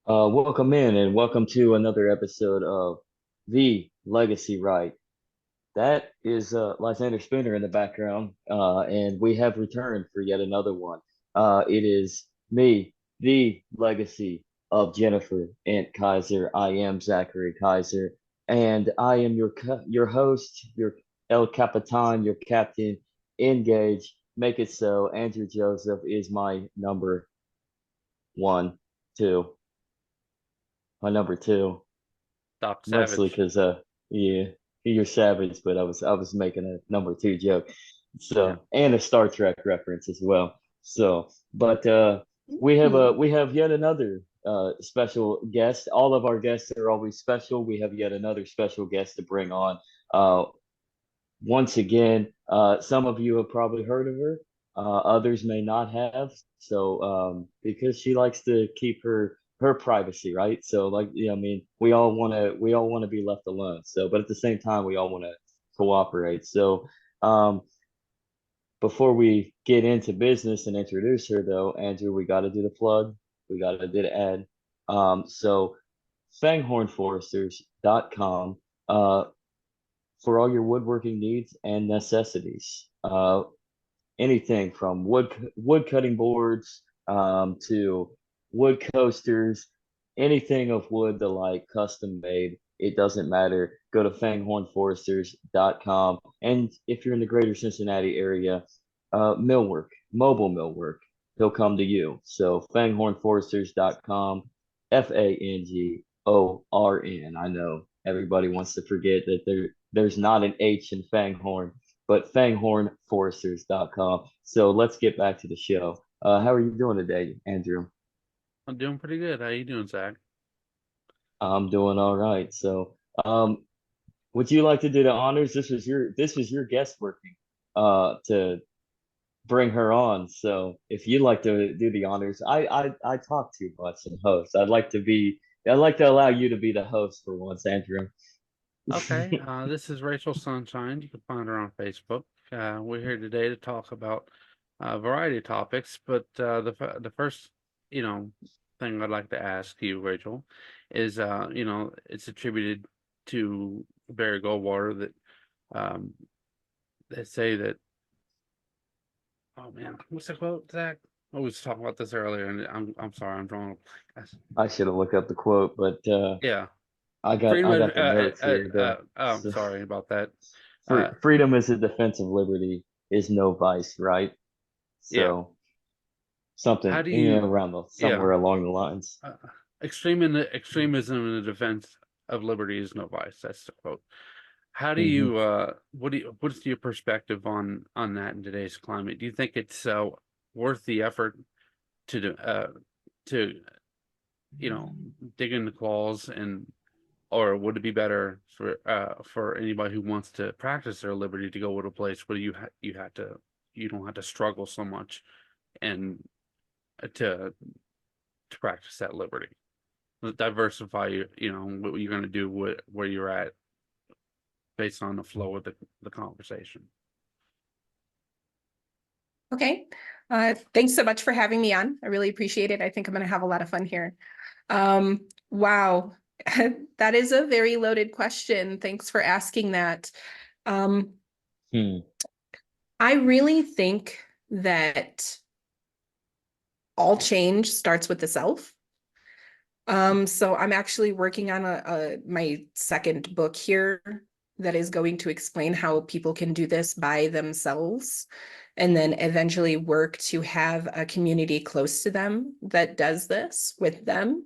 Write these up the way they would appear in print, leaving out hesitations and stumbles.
Welcome in and welcome to another episode of The Legacy Right. That is Lysander Spooner in the background, and we have returned for yet another one. It is me, the legacy of Jennifer and Kaiser. I am Zachary Kaiser, and I am your host, your El Capitan, your captain. Engage, make it so. Andrew Joseph is my number one, two, my number two. Doc Mostly Savage. because yeah, you're savage, but I was making a number two joke. Yeah. And a Star Trek reference as well. But Mhm. we have yet another special guest. All of our guests are always special. We have yet another special guest to bring on. Uh Once again, some of you have probably heard of her. Others may not have. Because she likes to keep her privacy, right? So, like, yeah, I mean, we all want to be left alone. So, but at the same time, we all want to cooperate. Um, Before we get into business and introduce her, though, Andrew, we got to do the plug. We got to do the ad. So, fanghornforesters.com. For all your woodworking needs and necessities. Anything from wood cutting boards to wood coasters, anything of wood to like custom made. It doesn't matter. Go to fanghornforesters.com. And if you're in the greater Cincinnati area, millwork, mobile millwork, he'll come to you. So fanghornforesters.com, FANGORN. I know everybody wants to forget that there's not an H in Fanghorn, but fanghornforesters.com. So let's get back to the show. How are you doing today, Andrew? I'm doing pretty good. How you doing, Zach? I'm doing all right. Um, would you like to do the honors? This was your guest working to bring her on. So if you'd like to do the honors, I talk too much and host. I'd like to allow you to be the host for once, Andrew. Okay. This is Rachel Sunshine. You can find her on Facebook. We're here today to talk about a variety of topics, but the first, you know, thing I'd like to ask you, Rachel, is it's attributed to Barry Goldwater that um they say that. Oh man, what's the quote, Zach? I was talking about this earlier, and I'm sorry, I'm drawing a blank. I should have looked up the quote, but Yeah. I got Freedom I of got the notes here though. I'm So sorry about that. Uh freedom is a defense of liberty is no vice, right? yeah. So How something do you around yeah. somewhere along the lines. Uh, extremism in the defense of liberty is no vice. That's the quote. How do Hmm. you what's your perspective on that in today's climate? Do you think it's worth the effort to do to you know dig in the claws, and or would it be better for anybody who wants to practice their liberty to go to a place where you don't have to struggle so much and to practice that liberty, diversify what you're going to do, where you're at, based on the flow of the conversation. Okay. Thanks so much for having me on. I really appreciate it. I think I'm going to have a lot of fun here. Wow. That is a very loaded question. Thanks for asking that. Um, Hmm. I really think that all change starts with the self. So I'm actually working on my second book here that is going to explain how people can do this by themselves and then eventually work to have a community close to them that does this with them.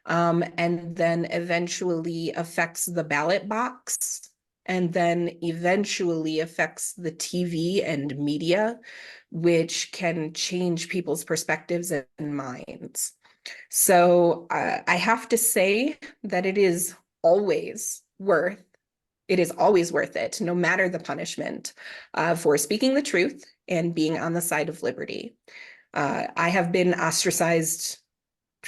And then eventually affects the ballot box and then eventually affects the TV and media, which can change people's perspectives and minds. So I have to say that always worth it is always worth it, no matter the punishment, for speaking the truth and being on the side of liberty. I have been ostracized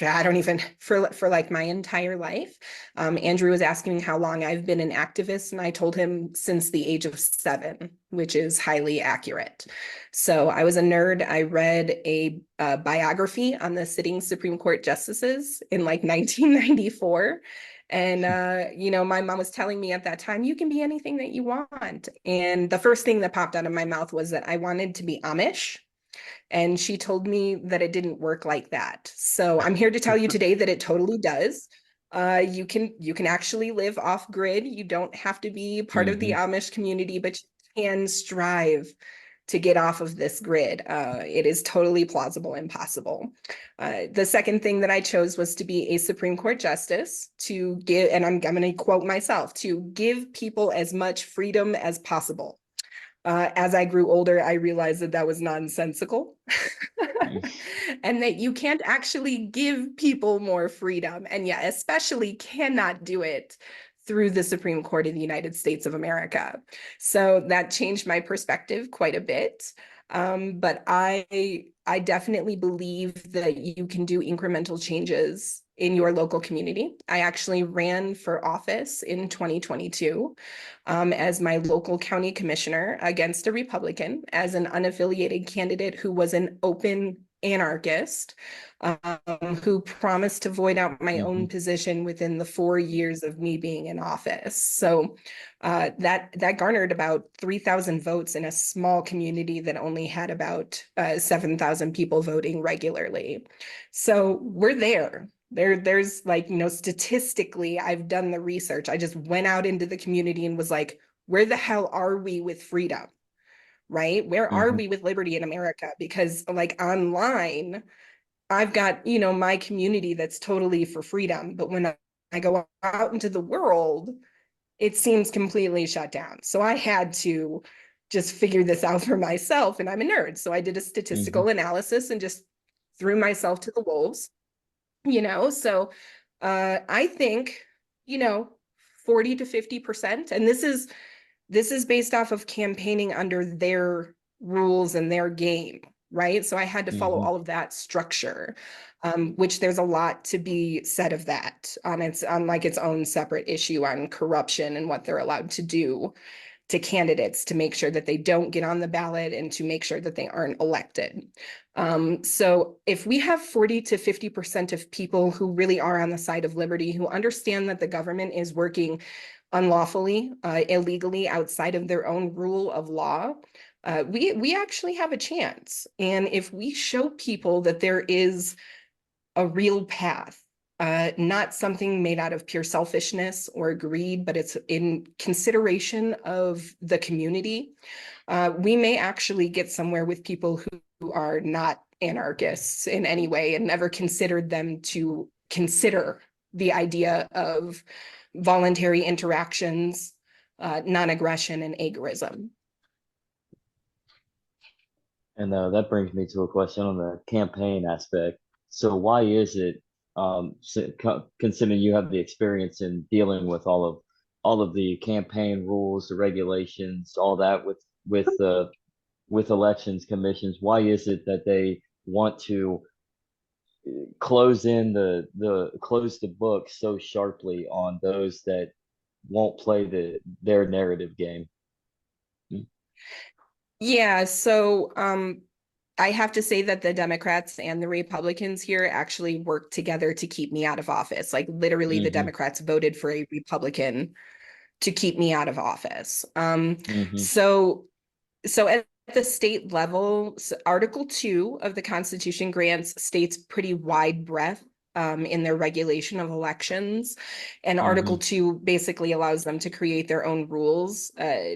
I don't even, for like my entire life. Andrew was asking me how long I've been an activist, and I told him since the age of 7, which is highly accurate. So I was a nerd. I read a biography on the sitting Supreme Court justices in like 1994. And, you know, my mom was telling me at that time, you can be anything that you want. And the first thing that popped out of my mouth was that I wanted to be Amish. And she told me that it didn't work like that. So I'm here to tell you today that it totally does. You can actually live off grid. You don't have to be part of the Amish community, but you can strive to get off of this grid. It is totally plausible and possible. The second thing that I chose was to be a Supreme Court justice, to give, and I'm going to quote myself, to give people as much freedom as possible. As I grew older, I realized that that was nonsensical and that you can't actually give people more freedom. And yeah, especially cannot do it through the Supreme Court of the United States of America. So that changed my perspective quite a bit. But I definitely believe that you can do incremental changes in your local community. I actually ran for office in 2022 as my local county commissioner against a Republican as an unaffiliated candidate who was an open anarchist, who promised to void out my own position within the 4 years of me being in office. So that garnered about 3,000 votes in a small community that only had about 7,000 people voting regularly. So we're there. There's like, you know, statistically, I've done the research. I just went out into the community and was like, where the hell are we with freedom? Right? Where are we with liberty in America? Because like online, I've got, you know, my community that's totally for freedom. But when I go out into the world, it seems completely shut down. So I had to just figure this out for myself. And I'm a nerd. So I did a statistical analysis and just threw myself to the wolves, you know? So I think, you know, 40 to 50%, and this is based off of campaigning under their rules and their game, right? So I had to follow all of that structure, which there's a lot to be said of that on like its own separate issue on corruption and what they're allowed to do to candidates to make sure that they don't get on the ballot and to make sure that they aren't elected. So if we have 40 to 50% of people who really are on the side of liberty, who understand that the government is working unlawfully, illegally outside of their own rule of law, we actually have a chance. And if we show people that there is a real path, not something made out of pure selfishness or greed, but it's in consideration of the community, we may actually get somewhere with people who are not anarchists in any way and never considered them to consider the idea of voluntary interactions, non-aggression, and agorism. And that brings me to a question on the campaign aspect. So why is it, considering you have the experience in dealing with all of the campaign rules, the regulations, all that with elections commissions, why is it that they want to close the book so sharply on those that won't play their narrative game? Yeah, so I have to say that the Democrats and the Republicans here actually work together to keep me out of office. Like literally the Democrats voted for a Republican to keep me out of office. So at the state level, so Article 2 of the Constitution grants states pretty wide breadth in their regulation of elections. And Article 2 basically allows them to create their own rules.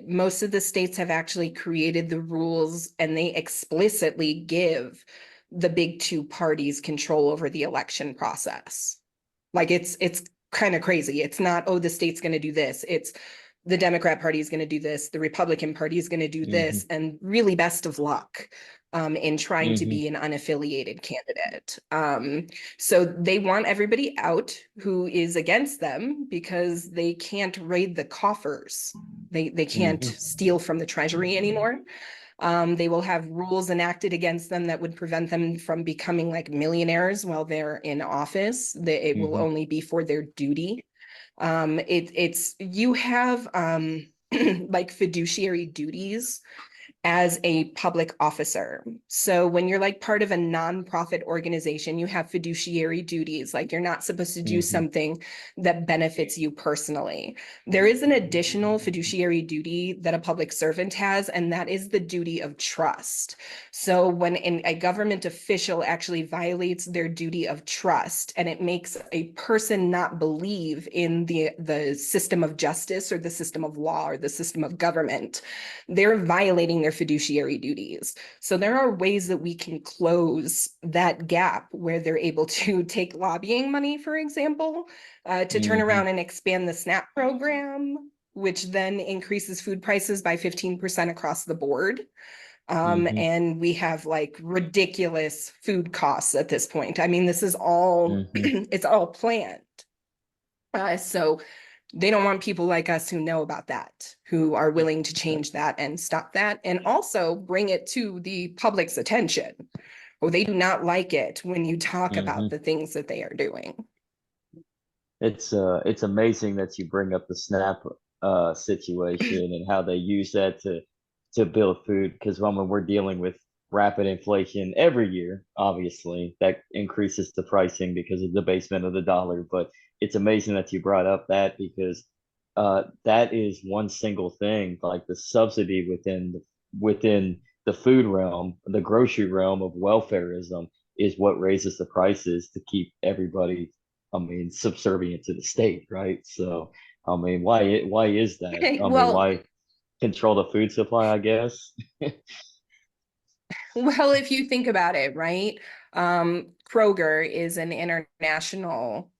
Most of the states have actually created the rules, and they explicitly give the big two parties control over the election process. Like it's kind of crazy. It's not, oh, the state's going to do this. It's the Democrat Party is going to do this, the Republican Party is going to do this, and really best of luck in trying to be an unaffiliated candidate. So they want everybody out who is against them because they can't raid the coffers. They can't steal from the treasury anymore. They will have rules enacted against them that would prevent them from becoming like millionaires while they're in office. It will only be for their duty. It's you have like fiduciary duties as a public officer. So when you're like part of a nonprofit organization, you have fiduciary duties. Like you're not supposed to do something that benefits you personally. There is an additional fiduciary duty that a public servant has, and that is the duty of trust. So when a government official actually violates their duty of trust, and it makes a person not believe in the system of justice or the system of law or the system of government, they're violating their fiduciary duties. So there are ways that we can close that gap where they're able to take lobbying money, for example, to turn around and expand the SNAP program, which then increases food prices by 15% across the board. And we have like ridiculous food costs at this point. I mean, this is all, it's all planned. So they don't want people like us who know about that, who are willing to change that and stop that, and also bring it to the public's attention. Or they do not like it when you talk about the things that they are doing. It's amazing that you bring up the SNAP situation and how they use that to build food, because when we're dealing with rapid inflation every year, obviously that increases the pricing because of the debasement of the dollar. But it's amazing that you brought up that, because that is one single thing, like the subsidy within the food realm, the grocery realm of welfareism, is what raises the prices to keep everybody, I mean, subservient to the state, right? So, I mean, why is that? Okay, I mean, well, why control the food supply, I guess? well, if you think about it, right? Kroger is an international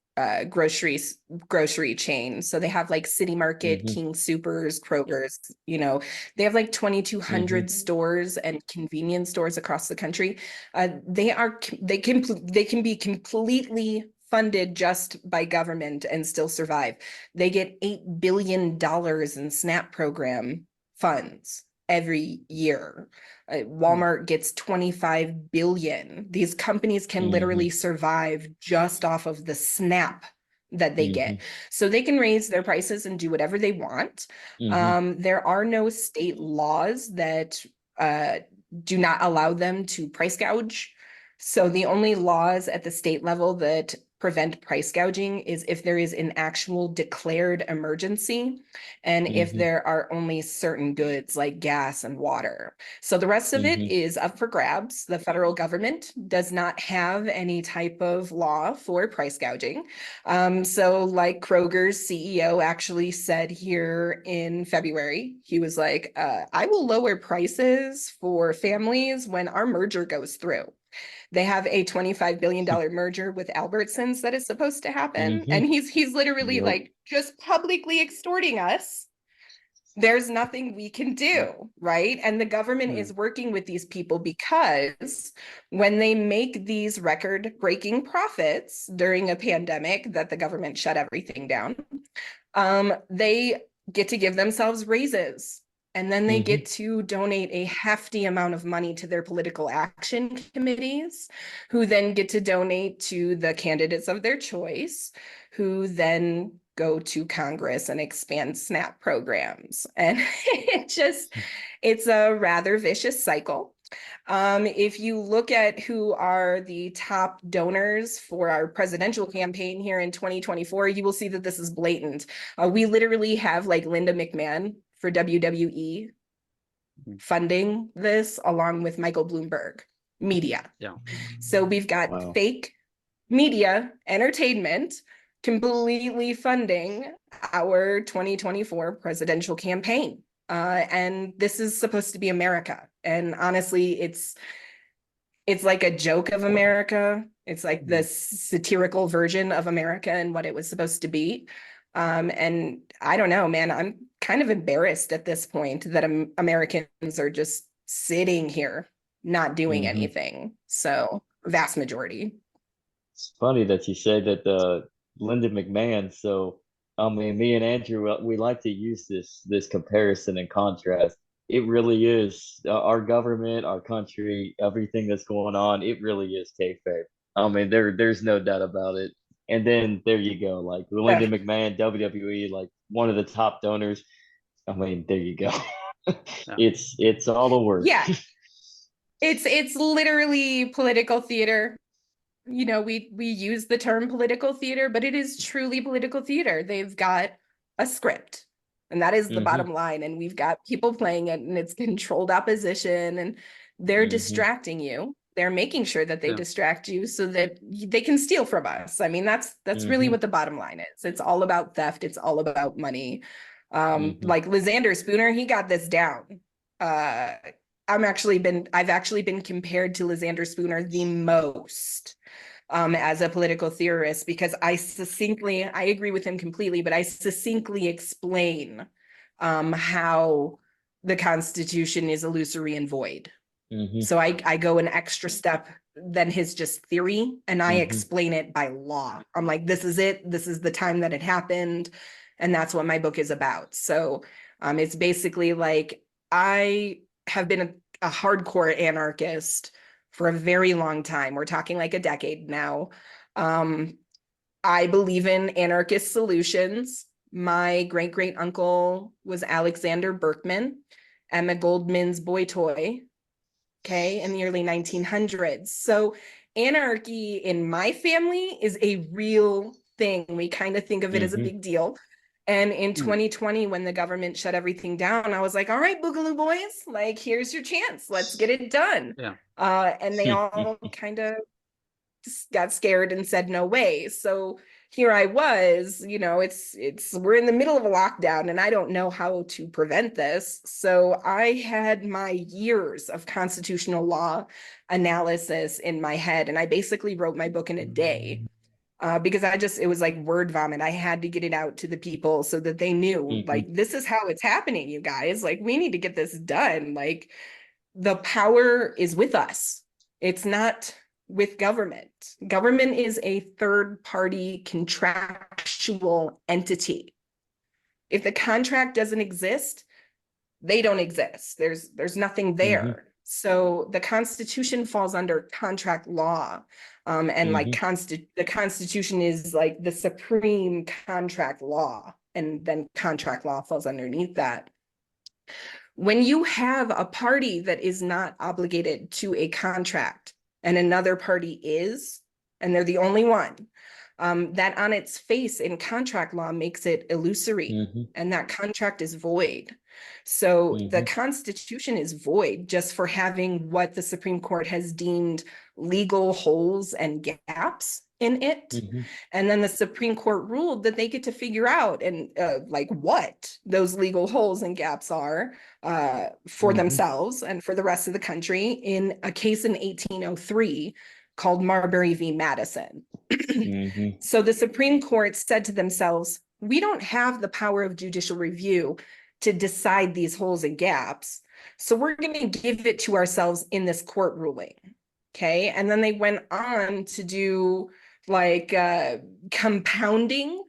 grocery chain. So they have like City Market, King Supers, Kroger's, you know, they have like 2,200 stores and convenience stores across the country. They can be completely funded just by government and still survive. They get $8 billion in SNAP program funds every year. Walmart gets 25 billion. These companies can literally survive just off of the SNAP that they get. So they can raise their prices and do whatever they want. There are no state laws that do not allow them to price gouge. So the only laws at the state level that prevent price gouging is if there is an actual declared emergency and if there are only certain goods like gas and water. So the rest of it is up for grabs. The federal government does not have any type of law for price gouging. So like Kroger's CEO actually said here in February, he was like, I will lower prices for families when our merger goes through. They have a $25 billion merger with Albertsons that is supposed to happen. And he's literally like just publicly extorting us. There's nothing we can do, right? And the government is working with these people because when they make these record-breaking profits during a pandemic that the government shut everything down, they get to give themselves raises. And then they get to donate a hefty amount of money to their political action committees, who then get to donate to the candidates of their choice, who then go to Congress and expand SNAP programs. And it's a rather vicious cycle. If you look at who are the top donors for our presidential campaign here in 2024, you will see that this is blatant. We literally have like Linda McMahon for WWE funding this, along with Michael Bloomberg media. Yeah. So we've got fake media entertainment completely funding our 2024 presidential campaign. And this is supposed to be America. And honestly, it's like a joke of America. It's like the satirical version of America and what it was supposed to be. And I don't know, man, I'm kind of embarrassed at this point that Americans are just sitting here, not doing anything. So vast majority. It's funny that you said that Linda McMahon. So, I mean, me and Andrew, we like to use this comparison and contrast. it really is. Our government, our country, everything that's going on, it really is kayfabe. I mean, there's no doubt about it. And then there you go, like Yeah. Linda McMahon, WWE, like one of the top donors. I mean, there you go. Yeah. It's all a work. Yeah. It's literally political theater. You know, we use the term political theater, but it is truly political theater. They've got a script, and that is the Hmm. bottom line. And we've got people playing it, and it's controlled opposition, and they're Hmm. distracting you. They're making sure that they Yeah. distract you so that they can steal from us. I mean, that's really Hmm. what the bottom line is. It's all about theft. It's all about money. Hmm. Like Lysander Spooner, he got this down. Uh, I've actually been compared to Lysander Spooner the most as a political theorist, because I agree with him completely, but I succinctly explain how the Constitution is illusory and void. Hmm. So I go an extra step than his just theory, and I Hmm. explain it by law. I'm like, this is it. This is the time that it happened. And that's what my book is about. So it's basically like I have been a hardcore anarchist for a very long time. We're talking like a decade now. Um, I believe in anarchist solutions. My great great uncle was Alexander Berkman, Emma Goldman's boy toy, okay, in the early 1900s. So anarchy in my family is a real thing. We kind of think of it as a Hmm. big deal. And in Mm. 2020, when the government shut everything down, I was like, all right, Boogaloo boys, like, here's your chance. Let's get it done. Yeah. And they all kind of got scared and said no way. So here I was, you know, it's we're in the middle of a lockdown and I don't know how to prevent this. So I had my years of constitutional law analysis in my head, and I basically wrote my book in a day. Because it was like word vomit. I had to get it out to the people so that they knew, Hmm. like, this is how it's happening, you guys. Like, we need to get this done. Like, the power is with us. It's not with government. Government is a third party contractual entity. If the contract doesn't exist, they don't exist. There's nothing Hmm. there. So the Constitution falls under contract law. And like Hmm. the Constitution is like the supreme contract law. And then contract law falls underneath that. When you have a party that is not obligated to a contract and another party is, and they're the only one, that on its face in contract law makes it illusory, Hmm. and that contract is void. So the Hmm. Constitution is void just for having what the Supreme Court has deemed legal holes and gaps in it. Hmm. And then the Supreme Court ruled that they get to figure out and like what those legal holes and gaps are for Hmm. themselves and for the rest of the country in a case in 1803 called Marbury v. Madison. Hmm. So the Supreme Court said to themselves, we don't have the power of judicial review to decide these holes and gaps. So we're going to give it to ourselves in this court ruling. Okay. And then they went on to do like compounding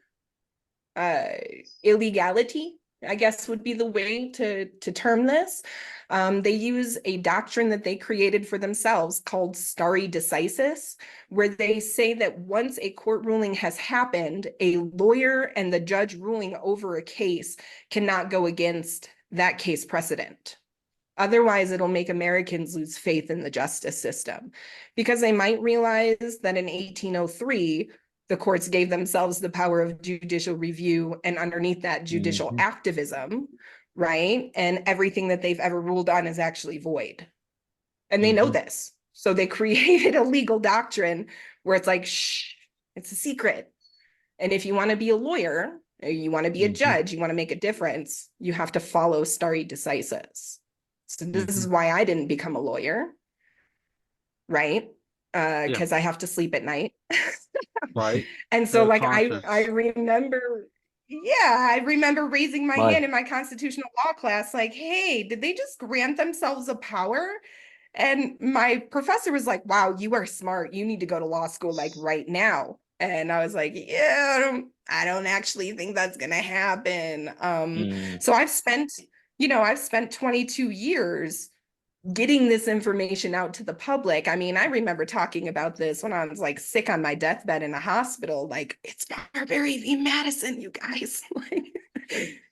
illegality, I guess would be the way to term this. They use a doctrine that they created for themselves called stare decisis, where they say that once a court ruling has happened, a lawyer and the judge ruling over a case cannot go against that case precedent. Otherwise, it'll make Americans lose faith in the justice system, because they might realize that in 1803, the courts gave themselves the power of judicial review, and underneath that, judicial Hmm. activism, right? And everything that they've ever ruled on is actually void. And they know Hmm. this. So they created a legal doctrine where it's like, shh, it's a secret. And if you want to be a lawyer, you want to be a Hmm. judge, you want to make a difference, you have to follow stare decisis. So this is Hmm. why I didn't become a lawyer, right? Yeah. Because I have to sleep at night. Right. And so like I Conscience. remember, yeah, I remember raising my My hand in my constitutional law class, like, hey, did they just grant themselves a power? And my professor was like, wow, you are smart. You need to go to law school like right now. And I was like, yeah, I don't actually think that's gonna happen. mm, So I've spent I've spent 22 years getting this information out to the public. I mean, I remember talking about this when I was like sick on my deathbed in a hospital, like it's Marbury v. Madison, you guys. Like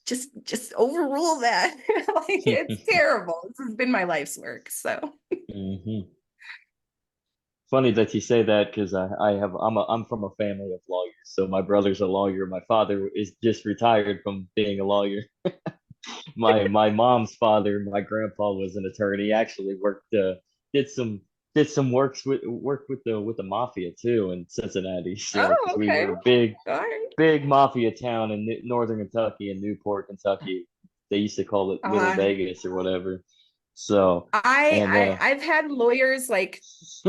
just overrule that. Like it's terrible. This has been my life's work. So Funny that you say that, because I'm from a family of lawyers. So my brother's a lawyer. My father is just retired from being a lawyer. My mom's father, my grandpa, was an attorney. He actually did some work with the mafia too in Cincinnati. So oh, because we okay. were a All right. big mafia town in northern Kentucky, in Newport, Kentucky. They used to call it Little Vegas or whatever. So and I've had lawyers like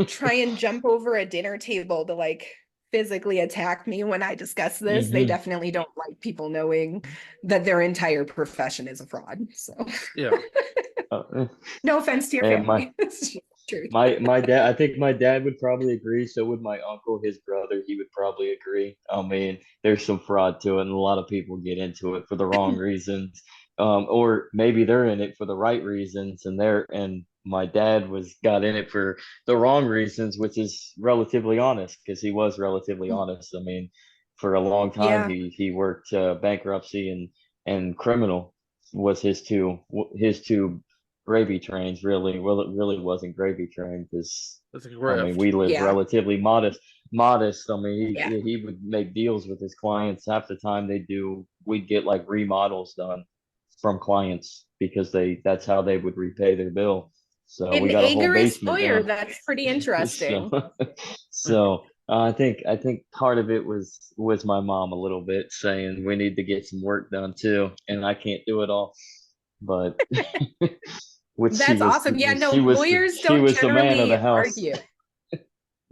try and jump over a dinner table to like physically attack me when I discuss this. They definitely don't like people knowing that their entire profession is a fraud. So Yeah. no offense to your and family. It's just true. my dad, I think my dad would probably agree. So would my uncle, his brother, he would probably agree. I mean, there's some fraud to it, and a lot of people get into it for the wrong reasons. Or maybe they're in it for the right reasons, and my dad got in it for the wrong reasons, which is relatively honest, because he was relatively honest. I mean, for a long time Yeah. he worked bankruptcy and criminal was his two gravy trains. Really, well, it really wasn't gravy train, because That's a I mean, grift. we lived Yeah. relatively modest. I mean, Yeah. he would make deals with his clients. Half the time we'd get like remodels done from clients, because that's how they would repay their bill. So An we got a whole agorist basement lawyer, down. that's pretty interesting. So so I think part of it was my mom a little bit saying we need to get some work done too, and I can't do it all. But which That's awesome. Yeah, no, lawyers she don't was the man of generally the house. argue.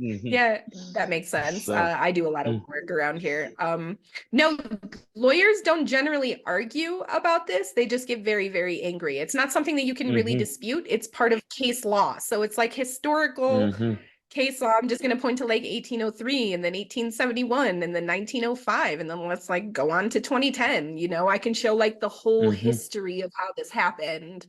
Yeah, that makes sense. So I do a lot of work around here. No, lawyers don't generally argue about this. They just get very, very angry. It's not something that you can really dispute. It's part of case law. So it's like historical case law. I'm just going to point to like 1803 and then 1871 and then 1905. And then let's like go on to 2010. I can show like the whole history of how this happened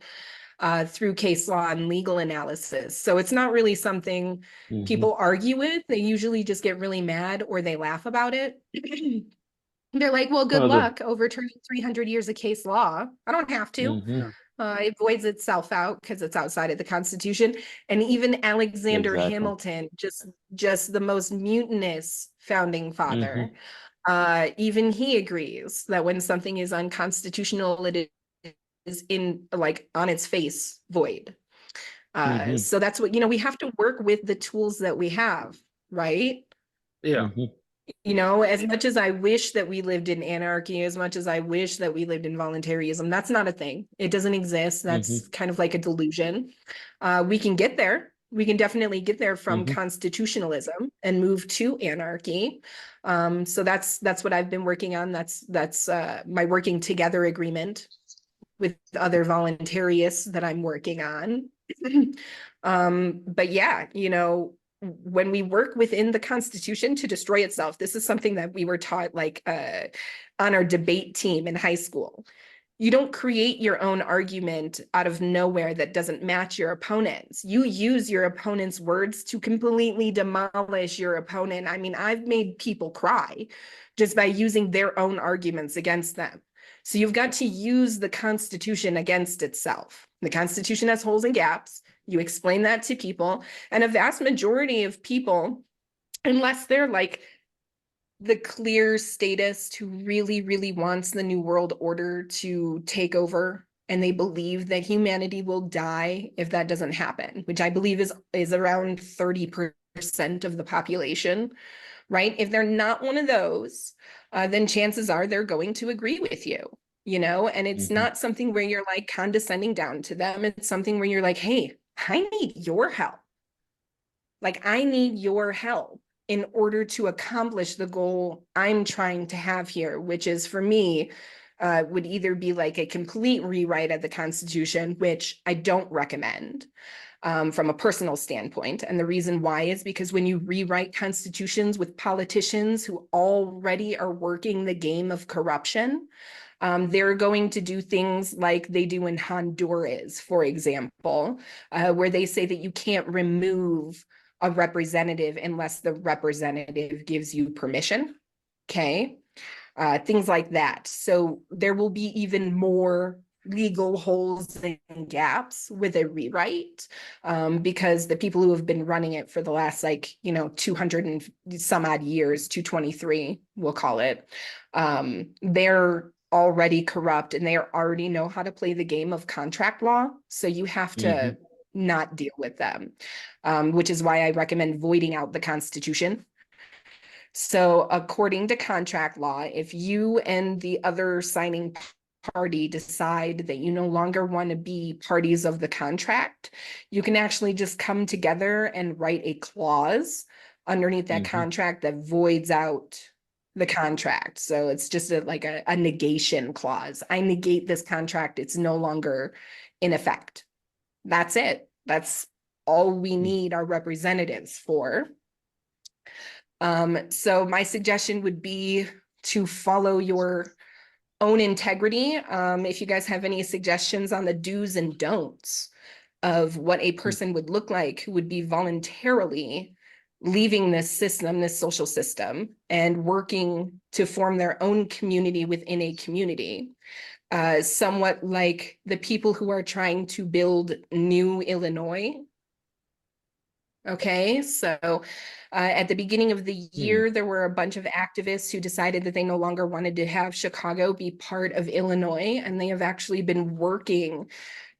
through case law and legal analysis. So it's not really something people argue with. They usually just get really mad or they laugh about it. They're like, well, good luck overturning 300 years of case law. I don't have to. It voids itself out because it's outside of the Constitution. And even Alexander Hamilton, just the most mutinous founding father, even he agrees that when something is unconstitutional, it is in like on its face void. So that's what, we have to work with the tools that we have, right? Yeah. As much as I wish that we lived in anarchy, as much as I wish that we lived in voluntarism, that's not a thing. It doesn't exist. That's kind of like a delusion. We can get there. We can definitely get there from constitutionalism and move to anarchy. So that's what I've been working on. That's my working together agreement with other voluntarists that I'm working on. But yeah, when we work within the Constitution to destroy itself, this is something that we were taught like on our debate team in high school. You don't create your own argument out of nowhere that doesn't match your opponent's. You use your opponent's words to completely demolish your opponent. I mean, I've made people cry just by using their own arguments against them. So you've got to use the Constitution against itself. The Constitution has holes and gaps. You explain that to people, and a vast majority of people, unless they're like the clear statist who really, really wants the New World Order to take over, and they believe that humanity will die if that doesn't happen, which I believe is around 30% of the population, right? If they're not one of those, then chances are they're going to agree with you, and it's not something where you're like condescending down to them. It's something where you're like, hey, I need your help. Like, I need your help in order to accomplish the goal I'm trying to have here, which is, for me, would either be like a complete rewrite of the Constitution, which I don't recommend from a personal standpoint. And the reason why is because when you rewrite constitutions with politicians who already are working the game of corruption, They're going to do things like they do in Honduras, for example, where they say that you can't remove a representative unless the representative gives you permission. Okay. Things like that. So there will be even more legal holes and gaps with a rewrite, because the people who have been running it for the last 200 and some odd years, 223 we'll call it, they're already corrupt and they already know how to play the game of contract law. So you have to not deal with them, which is why I recommend voiding out the Constitution. So according to contract law, if you and the other signing party decide that you no longer want to be parties of the contract, you can actually just come together and write a clause underneath that contract that voids out the contract. So it's just a negation clause. I negate this contract. It's no longer in effect. That's it. That's all we need our representatives for. So my suggestion would be to follow your own integrity. If you guys have any suggestions on the do's and don'ts of what a person would look like who would be voluntarily leaving this system, this social system, and working to form their own community within a community, somewhat like the people who are trying to build new Illinois. Okay, so at the beginning of the year, there were a bunch of activists who decided that they no longer wanted to have Chicago be part of Illinois, and they have actually been working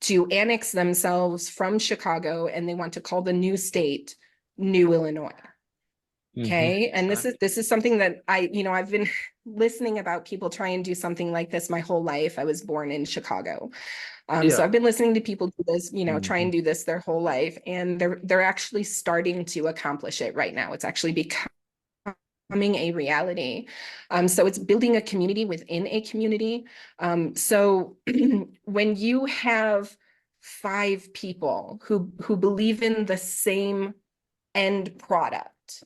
to annex themselves from Chicago, and they want to call the new state New Illinois. Okay, and this is something that I've been listening about people try and do something like this my whole life. I was born in Chicago. So I've been listening to people do this, try and do this their whole life, and they're actually starting to accomplish it right now. It's actually becoming a reality. So it's building a community within a community. So when you have 5 people who believe in the same end product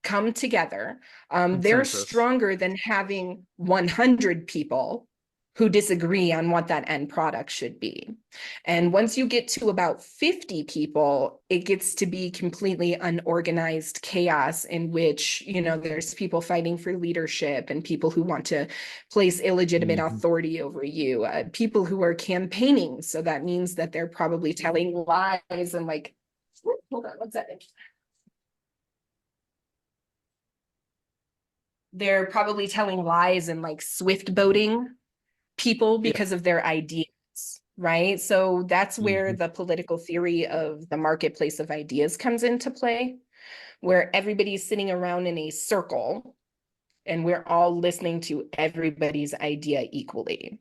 come together, they're stronger than having 100 people who disagree on what that end product should be. And once you get to about 50 people, it gets to be completely unorganized chaos in which, there's people fighting for leadership and people who want to place illegitimate authority over you, people who are campaigning. So that means that they're probably telling lies and hold on, one second. They're probably telling lies and swift boating people because of their ideas, right? So that's where the political theory of the marketplace of ideas comes into play, where everybody's sitting around in a circle and we're all listening to everybody's idea equally.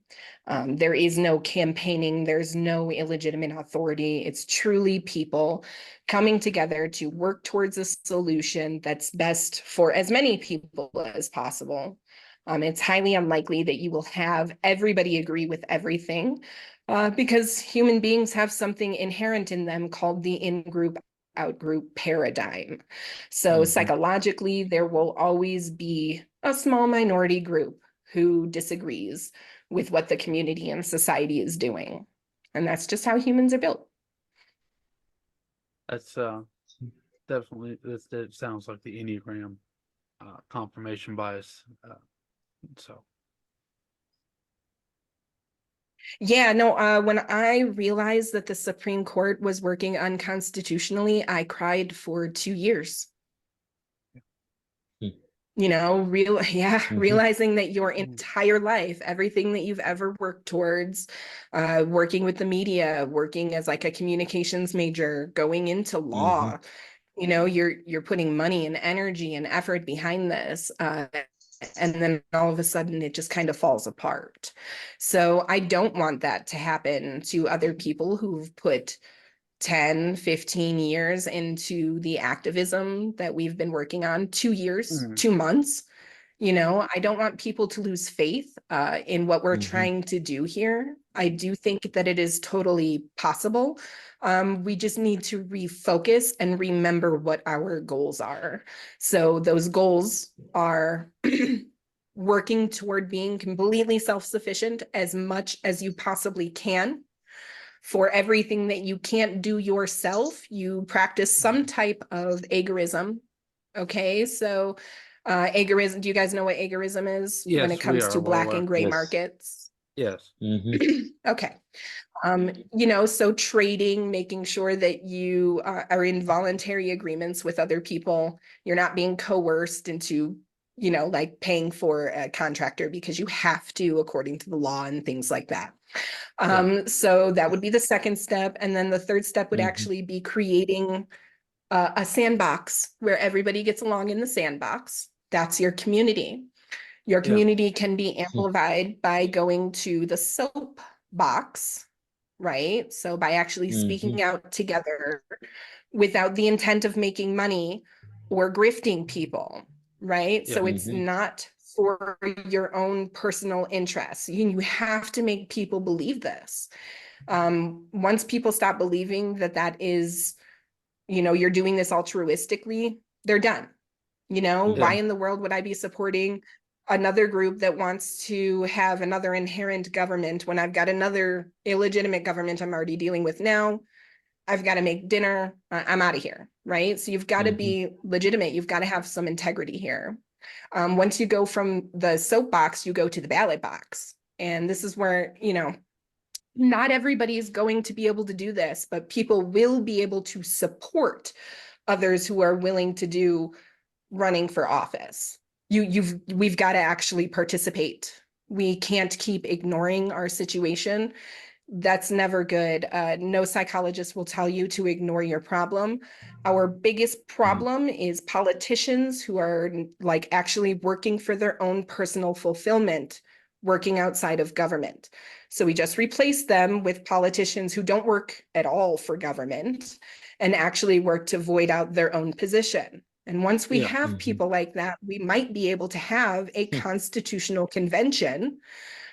There is no campaigning, there's no illegitimate authority. It's truly people coming together to work towards a solution that's best for as many people as possible. It's highly unlikely that you will have everybody agree with everything, because human beings have something inherent in them called the in-group out-group paradigm. So psychologically, there will always be a small minority group who disagrees with what the community and society is doing. And that's just how humans are built. That's definitely, that sounds like the Enneagram confirmation bias. So yeah, no, when I realized that the Supreme Court was working unconstitutionally, I cried for 2 years. Realizing that your entire life, everything that you've ever worked towards, working with the media, working as a communications major, going into law, you're putting money and energy and effort behind this. And then all of a sudden it just kind of falls apart. So I don't want that to happen to other people who've put 10, 15 years into the activism that we've been working on, 2 years, 2 months. I don't want people to lose faith in what we're trying to do here. I do think that it is totally possible. We just need to refocus and remember what our goals are. So those goals are working toward being completely self-sufficient as much as you possibly can. For everything that you can't do yourself, you practice some type of agorism. Okay, so agorism, do you guys know what agorism is when it Yes, we comes are to well black aware. and gray Yes. markets? Yes. Okay. You know, so trading, making sure that you are in voluntary agreements with other people. You're not being coerced into, you know, like paying for a contractor because you have to according to the law and things like that. So that would be the second step. And then the third step would actually be creating a sandbox where everybody gets along in the sandbox. That's your community. Your community can be amplified by going to the soap box, right? So by actually speaking out together without the intent of making money or grifting people, right? So it's not for your own personal interests. You have to make people believe this. Once people stop believing that that is, you know, you're doing this altruistically, they're done. You know, why in the world would I be supporting another group that wants to have another inherent government when I've got another illegitimate government I'm already dealing with now? I've got to make dinner. I'm out of here, right? So you've got to be legitimate. You've got to have some integrity here. Once you go from the soapbox, you go to the ballot box. And this is where, you know, not everybody is going to be able to do this, but people will be able to support others who are willing to do running for office. We've got to actually participate. We can't keep ignoring our situation. That's never good. No psychologist will tell you to ignore your problem. Our biggest problem is politicians who are like actually working for their own personal fulfillment, working outside of government. So we just replace them with politicians who don't work at all for government and actually work to void out their own position. And once we have people like that, we might be able to have a constitutional convention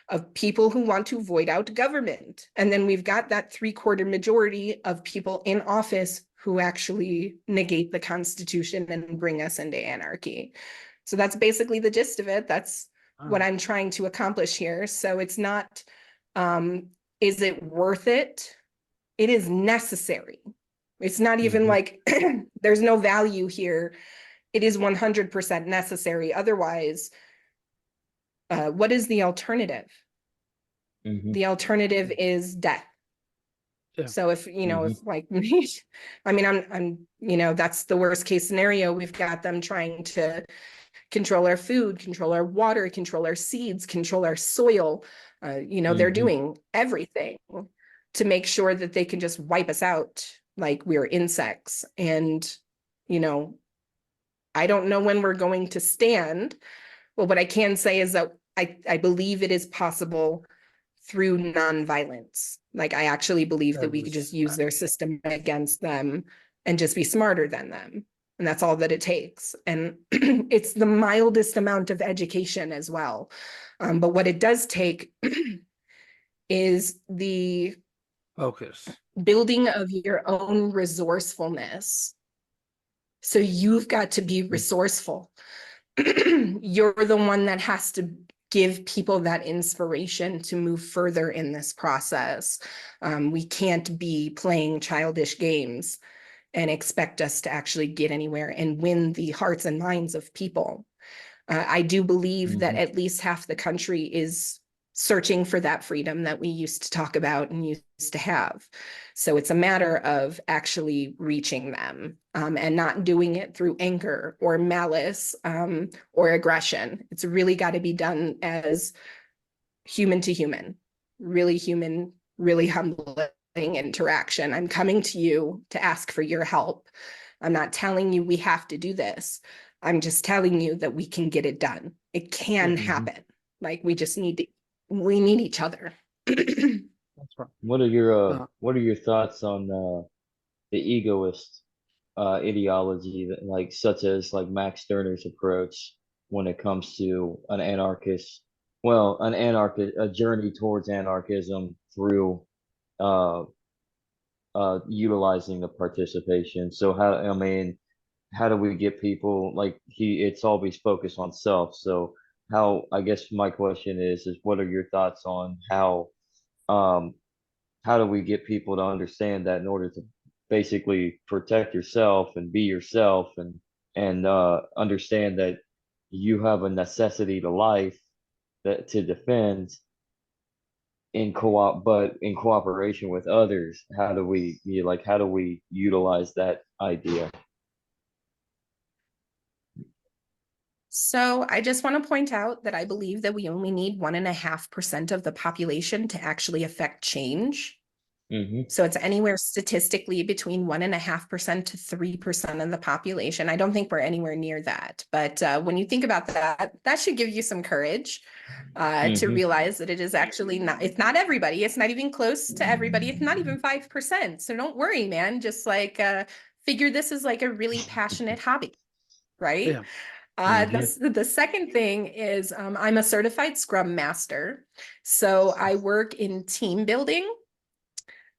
of people who want to void out government. And then we've got that 3/4 majority of people in office who actually negate the Constitution and bring us into anarchy. So that's basically the gist of it. That's what I'm trying to accomplish here. So it's not, is it worth it? It is necessary. It's not even like there's no value here. It is 100% necessary. Otherwise, what is the alternative? The alternative is death. So if, you know, if like, I mean, I'm, you know, that's the worst case scenario. We've got them trying to control our food, control our water, control our seeds, control our soil. You know, they're doing everything to make sure that they can just wipe us out like we're insects. And, you know, I don't know when we're going to stand. Well, what I can say is that I believe it is possible through nonviolence. Like I actually believe that we could just use their system against them and just be smarter than them. And that's all that it takes. And it's the mildest amount of education as well. But what it does take is the Focus. building of your own resourcefulness. So you've got to be resourceful. You're the one that has to give people that inspiration to move further in this process. We can't be playing childish games and expect us to actually get anywhere and win the hearts and minds of people. I do believe that at least half the country is searching for that freedom that we used to talk about and used to have. So it's a matter of actually reaching them and not doing it through anger or malice or aggression. It's really got to be done as human to human, really humbling interaction. I'm coming to you to ask for your help. I'm not telling you we have to do this. I'm just telling you that we can get it done. It can happen. Like we just need each other. That's right. What are your thoughts on the egoist ideology that like such as like Max Stirner's approach when it comes to a journey towards anarchism through utilizing the participation. So how do we get people like it's always focused on self. So I guess my question is what are your thoughts on um how do we get people to understand that in order to basically protect yourself and be yourself and understand that you have a necessity to life that to defend but in cooperation with others, how do we utilize that idea? So I just want to point out that I believe that we only need 1.5% of the population to actually affect change. Mm-hmm. So it's anywhere statistically between 1.5% to 3% of the population. I don't think we're anywhere near that. But when you think about that, that should give you some courage to Mm-hmm. realize that it is actually not, it's not everybody. It's not even close to everybody. It's not even 5%. So don't worry, man. Just like figure this is like a really passionate hobby, right? Yeah. Mm-hmm. The second thing is I'm a certified Scrum Master. So I work in team building.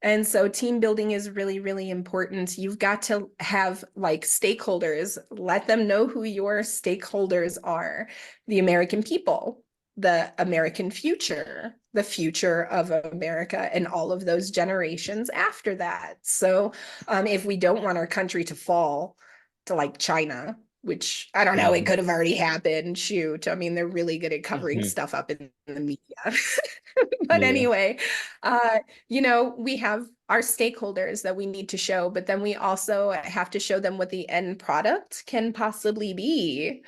And so team building is really, really important. You've got to have like stakeholders, let them know who your stakeholders are, the American people, the American future, the future of America, and all of those generations after that. So if we don't want our country to fall to like China, which I don't know, it Mm-hmm. could have already happened. Shoot. I mean, they're really good at covering Mm-hmm. stuff up in the media. But Yeah. anyway, you know, we have our stakeholders that we need to show, but then we also have to show them what the end product can possibly be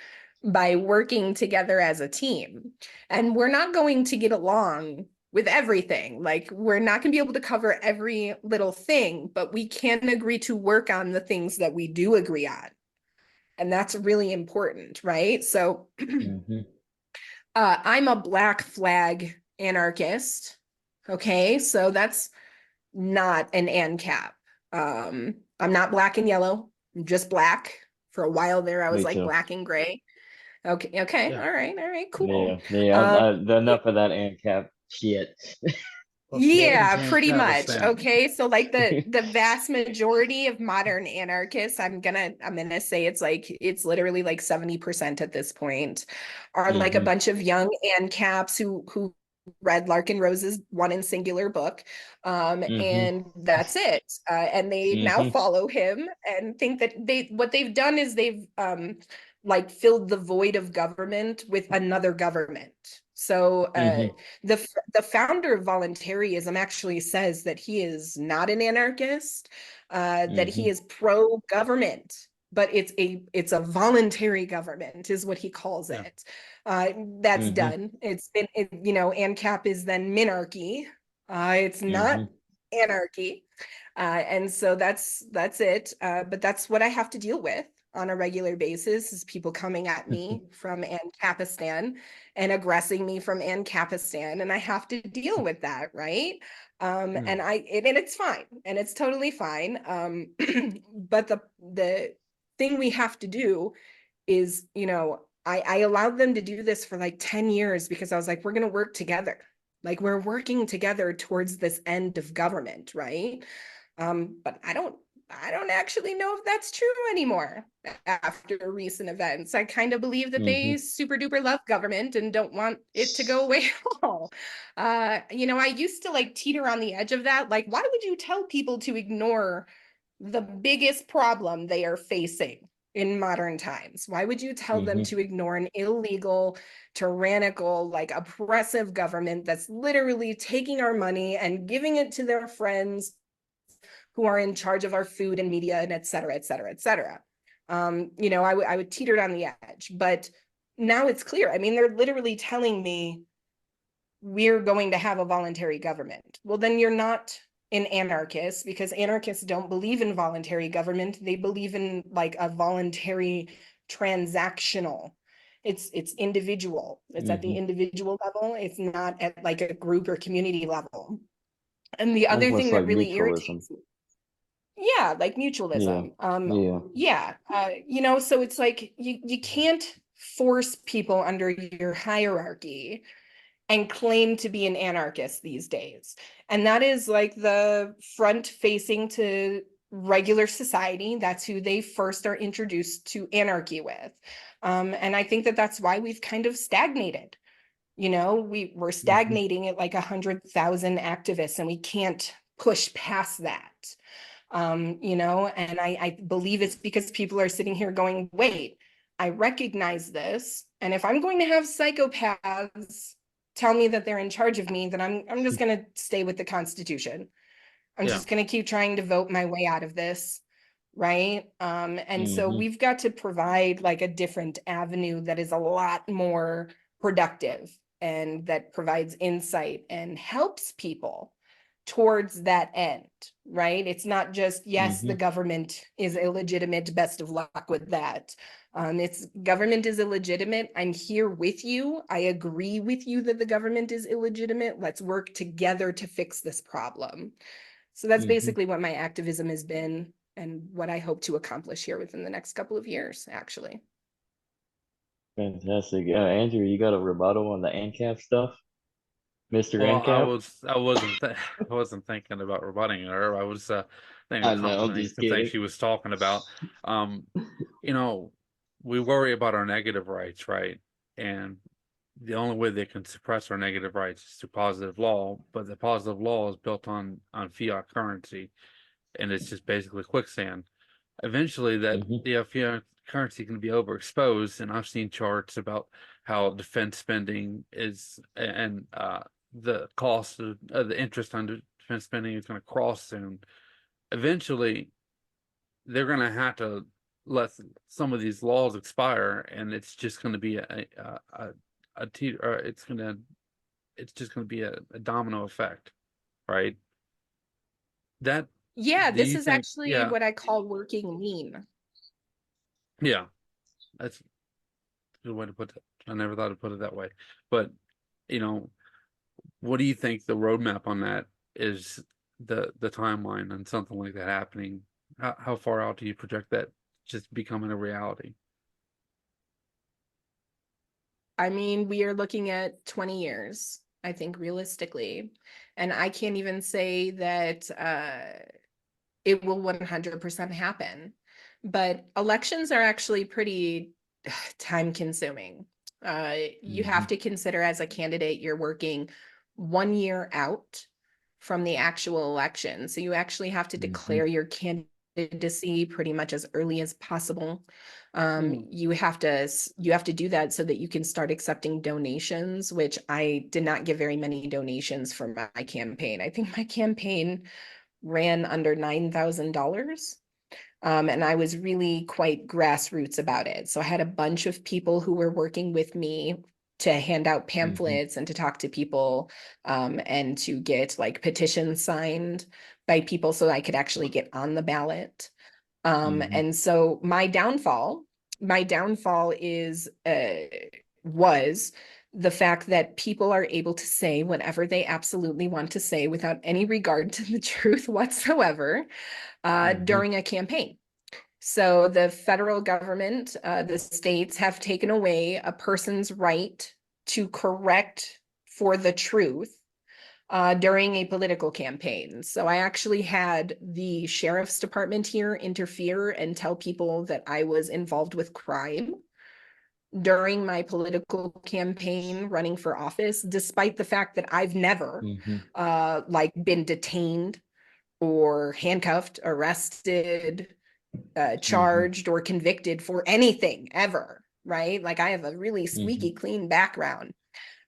by working together as a team. And we're not going to get along with everything. Like, we're not going to be able to cover every little thing, but we can agree to work on the things that we do agree on. And that's really important, right? So, Mm-hmm. I'm a black flag anarchist. Okay, so that's not an ANCAP. I'm not black and yellow, I'm just black. For a while there, I was Me like too. black and gray. Okay, okay, Yeah. all right, Yeah. cool. Yeah. Um, Enough of that ANCAP shit. Full yeah, blown pretty much. Travestan. Okay, so like the vast majority of modern anarchists, I'm gonna say it's like it's literally like 70% at this point, are like a Mm-hmm. bunch of young ANCAPs who read Larkin Rose's One in Singular book, Mm-hmm. and that's it. And they now Mm-hmm. follow him and think that what they've done is they've like filled the void of government with another government. So Mm-hmm. the founder of voluntarism actually says that he is not an anarchist, that he Mm-hmm. is pro-government, but it's a voluntary government is what he calls Yeah. it. That's Mm-hmm. done. It's been, you know, ANCAP is then minarchy. It's not Mm-hmm. anarchy. And so that's it. But that's what I have to deal with on a regular basis is people coming at me from Ancapistan and aggressing me from Ancapistan, and I have to deal with that, right? Mm. And it's fine, and it's totally fine. But the thing we have to do is, you know, I allowed them to do this for like 10 years because I was like, we're going to work together. Like we're working together towards this end of government, right? But I don't actually know if that's true anymore after recent events. I kind of believe that Mm-hmm. they super duper love government and don't want it to go away at all. You know, I used to like teeter on the edge of that. Like, why would you tell people to ignore the biggest problem they are facing in modern times? Why would you tell them Mm-hmm. to ignore an illegal, tyrannical, like oppressive government that's literally taking our money and giving it to their friends who are in charge of our food and media and et cetera, et cetera, et cetera? You know, I would teeter on the edge, but now it's clear. I mean, they're literally telling me we're going to have a voluntary government. Well, then you're not an anarchist, because anarchists don't believe in voluntary government. They believe in like a voluntary transactional. It's individual. It's at the Mm-hmm. individual level. It's not at like a group or community level. And the other thing Almost that like really mutualism. irritates me, yeah, like Yeah. mutualism. Yeah. Yeah, you know, so it's like you can't force people under your hierarchy and claim to be an anarchist these days. And that is like the front facing to regular society. That's who they first are introduced to anarchy with. And I think that that's why we've kind of stagnated. You know, we're stagnating at like 100,000 activists, and we can't push past that. You know, and I believe it's because people are sitting here going, wait, I recognize this. And if I'm going to have psychopaths tell me that they're in charge of me, then I'm just going to stay with the Constitution. I'm Yeah. just going to keep trying to vote my way out of this. Right. And so we've got to provide like a different avenue that is a lot more productive and that provides insight and helps people towards that end, right? It's not just, yes, the government is illegitimate, best of luck with that. It's government is illegitimate. I'm here with you. I agree with you that the government is illegitimate. Let's work together to fix this problem. So that's basically what my activism has been and what I hope to accomplish here within the next couple of years, actually. Fantastic. Andrew, you got a rebuttal on the ANCAP stuff? Mr. Well, ANCAP? I wasn't thinking about rebutting her. I was thinking I of know, I'm complimenting just some things kidding. she was talking about. You know, we worry about our negative rights, right? And the only way they can suppress our negative rights is through positive law, but the positive law is built on fiat currency, and it's just basically quicksand. Eventually, that the fiat currency can be overexposed, and I've seen charts about how defense spending is, and the cost of the interest on defense spending is going to cross soon. Eventually, they're going to have to let some of these laws expire, and it's just going to be it's just going to be a domino effect, right? That Yeah, do this you is think? actually Yeah, what I call working lean. yeah, that's a good way to put it. I never thought I'd put it that way, but you know, what do you think the roadmap on that is? The timeline on something like that happening? How far out do you project that just becoming a reality? I mean, we are looking at 20 years, I think, realistically. And I can't even say that it will 100% happen. But elections are actually pretty time consuming. You have to consider as a candidate, you're working 1 year out from the actual election. So you actually have to declare your candidacy pretty much as early as possible. You have to do that so that you can start accepting donations, which I did not get very many donations for my campaign. I think my campaign ran under $9,000. And I was really quite grassroots about it. So I had a bunch of people who were working with me to hand out pamphlets and to talk to people and to get like petitions signed by people so I could actually get on the ballot. And so my downfall is was the fact that people are able to say whatever they absolutely want to say without any regard to the truth whatsoever during a campaign. So the federal government, the states have taken away a person's right to correct for the truth during a political campaign. So I actually had the sheriff's department here interfere and tell people that I was involved with crime during my political campaign running for office, despite the fact that I've never like been detained or handcuffed, arrested, charged or convicted for anything ever, right? Like I have a really squeaky clean background.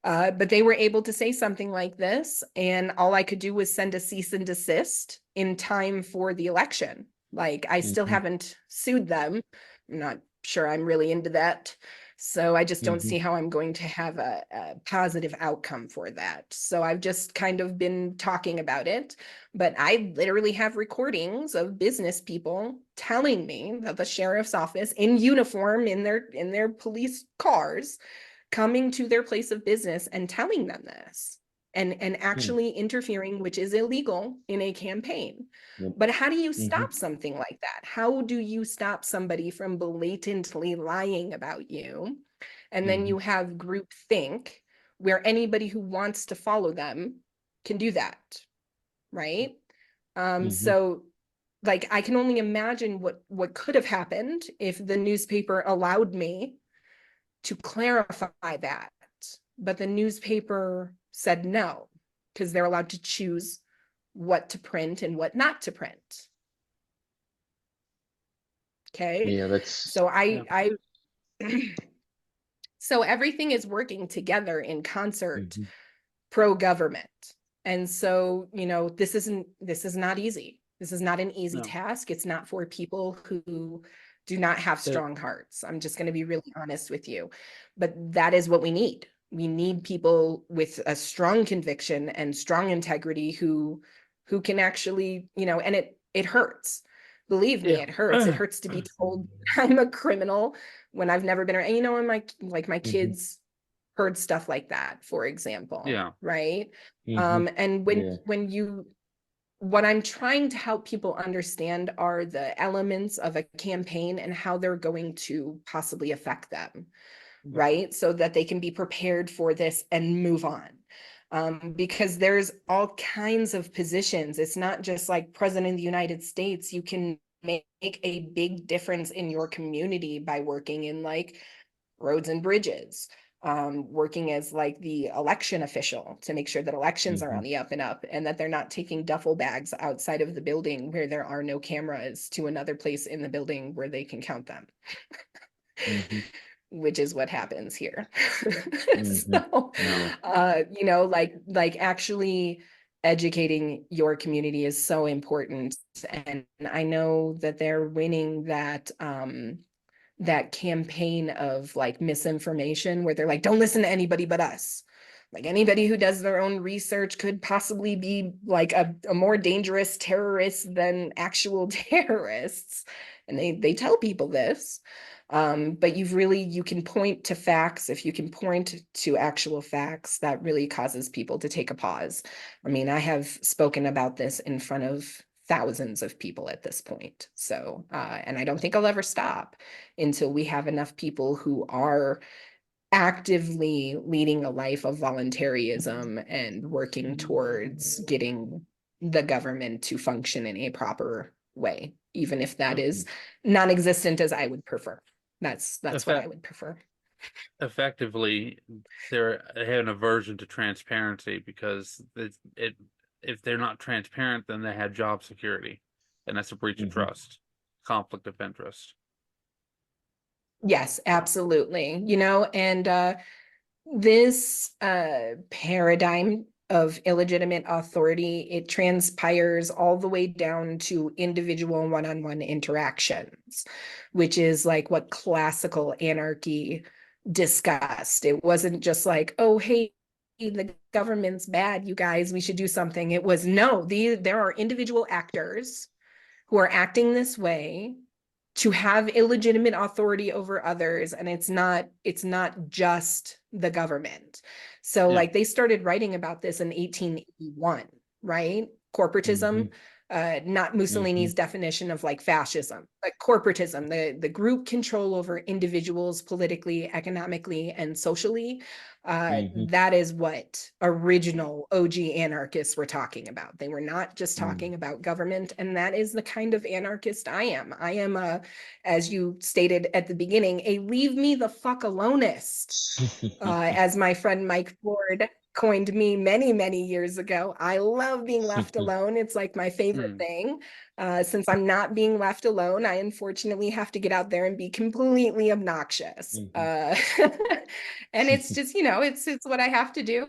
But they were able to say something like this, and all I could do was send a cease and desist in time for the election. Like I still haven't sued them. I'm not sure I'm really into that. So I just don't see how I'm going to have a positive outcome for that. So I've just kind of been talking about it, but I literally have recordings of business people telling me that the sheriff's office in uniform in their police cars coming to their place of business and telling them this and actually interfering, which is illegal in a campaign. But how do you stop something like that? How do you stop somebody from blatantly lying about you? And then you have groupthink where anybody who wants to follow them can do that, right? So like I can only imagine what could have happened if the newspaper allowed me to clarify that, but the newspaper said no, because they're allowed to choose what to print and what not to print. Okay. Yeah, So so everything is working together in concert, pro-government. And so, this is not easy. This is not an easy task. It's not for people who do not have strong hearts. I'm just going to be really honest with you. But that is what we need. We need people with a strong conviction and strong integrity who can actually, and it hurts. Believe me, it hurts. It hurts to be told I'm a criminal when I've never been around. And my kids heard stuff like that, for example. Yeah. Right. And what I'm trying to help people understand are the elements of a campaign and how they're going to possibly affect them, right? So that they can be prepared for this and move on. Because there's all kinds of positions. It's not just like President of the United States. You can make a big difference in your community by working in like roads and bridges, working as like the election official to make sure that elections are on the up and up, and that they're not taking duffel bags outside of the building where there are no cameras to another place in the building where they can count them. Which is what happens here. So, like actually educating your community is so important. And I know that they're winning that campaign of like misinformation where they're like, don't listen to anybody but us. Like anybody who does their own research could possibly be like a more dangerous terrorist than actual terrorists. And they tell people this. But you can point to facts. If you can point to actual facts, that really causes people to take a pause. I mean, I have spoken about this in front of thousands of people at this point. So, and I don't think I'll ever stop until we have enough people who are actively leading a life of voluntarism and working towards getting the government to function in a proper way, even if that is non-existent, as I would prefer. That's what I would prefer. Effectively, they have an aversion to transparency because if they're not transparent, then they have job security, and that's a breach of trust, conflict of interest. Yes, absolutely. And this paradigm of illegitimate authority, it transpires all the way down to individual one-on-one interactions, which is like what classical anarchy discussed. It wasn't just like, oh, hey, the government's bad, you guys, we should do something. It was, no, there are individual actors who are acting this way to have illegitimate authority over others, and it's not just the government. So like they started writing about this in 1881, right? Corporatism, not Mussolini's definition of like fascism, but corporatism, the group control over individuals politically, economically, and socially. That is what original OG anarchists were talking about. They were not just talking about government, and that is the kind of anarchist I am. I am as you stated at the beginning, a leave me the fuck aloneist, as my friend Mike Ford coined me many, many years ago. I love being left alone. It's like my favorite thing. Since I'm not being left alone, I unfortunately have to get out there and be completely obnoxious. And it's just, it's what I have to do.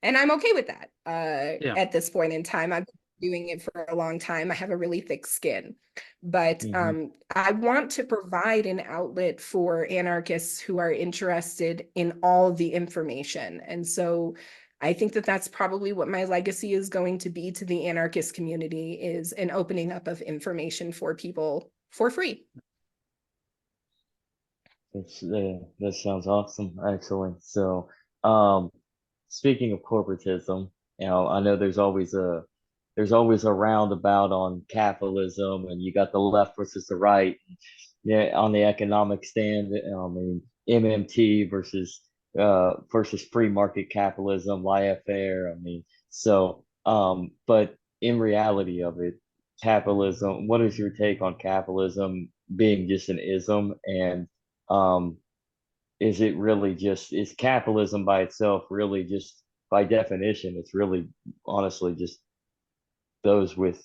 And I'm okay with that. At this point in time, I've been doing it for a long time. I have a really thick skin. But I want to provide an outlet for anarchists who are interested in all the information. And so I think that that's probably what my legacy is going to be to the anarchist community, is an opening up of information for people for free. That sounds awesome, actually. So, speaking of corporatism, I know there's always a roundabout on capitalism, and you got the left versus the right. Yeah, on the economic stand, I mean, MMT versus free market capitalism, laissez-faire. I mean, so, but in reality of it, capitalism. What is your take on capitalism being just an ism, and is it really just, is capitalism by itself really just, by definition, it's really honestly just those with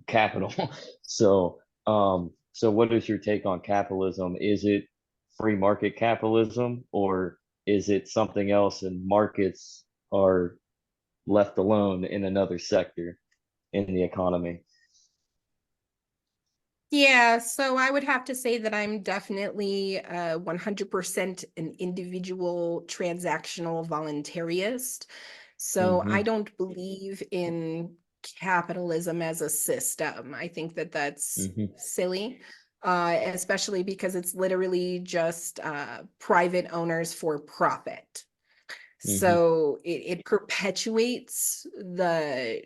capital. So so what is your take on capitalism? Is it free market capitalism, or is it something else and markets are left alone in another sector in the economy? Yeah, so I would have to say that I'm definitely 100% an individual transactional voluntarist. So I Mm-hmm. don't believe in capitalism as a system. I think that that's Mm-hmm. silly, especially because it's literally just private owners for profit. Mm-hmm. So it perpetuates the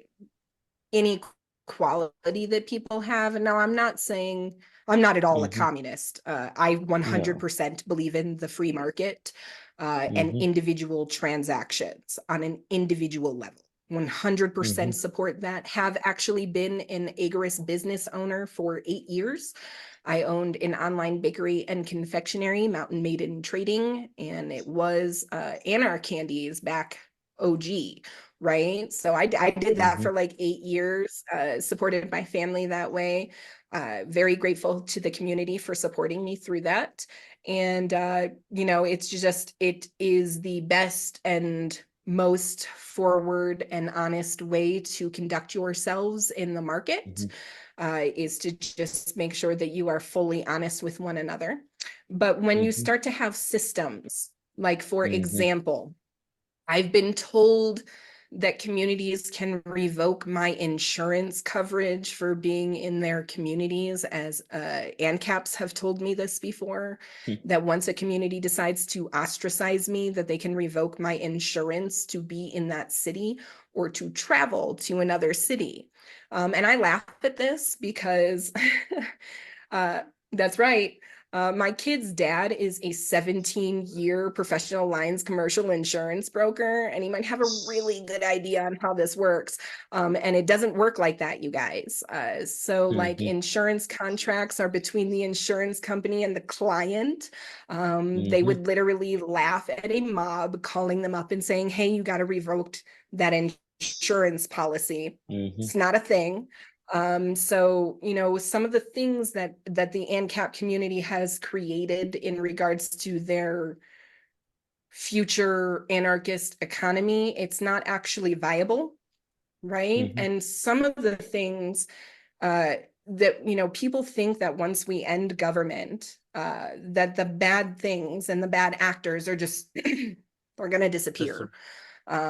inequality that people have. And now I'm not saying I'm not at all a Mm-hmm. communist. I No. 100% believe in the free market and Mm-hmm. individual transactions on an individual level. 100% Mm-hmm. support that. Have actually been an Agorist business owner for 8 years. I owned an online bakery and confectionery, Mountain Maiden Trading, and it was Anar Candies back OG, right? So I did that Mm-hmm. for like 8 years, supported my family that way. Very grateful to the community for supporting me through that. And, it's just, it is the best and most forward and honest way to conduct yourselves in the market, Mm-hmm. is to just make sure that you are fully honest with one another. But when you Mm-hmm. start to have systems, like for Mm-hmm. example, I've been told that communities can revoke my insurance coverage for being in their communities, as ANCAPs have told me this before, that once a community decides to ostracize me, that they can revoke my insurance to be in that city or to travel to another city. And I laugh at this because uh, that's right. My kid's dad is a 17-year professional lines commercial insurance broker, and he might have a really good idea on how this works. And it doesn't work like that, you guys. So, like, Mm-hmm. insurance contracts are between the insurance company and the client. They Mm-hmm. would literally laugh at a mob calling them up and saying, "Hey, you got to revoke that insurance policy." Mm-hmm. It's not a thing. So, some of the things that the ANCAP community has created in regards to their future anarchist economy, it's not actually viable, right? Mm-hmm. And some of the things uh, that, people think that once we end government, that the bad things and the bad actors are just are going to Just disappear,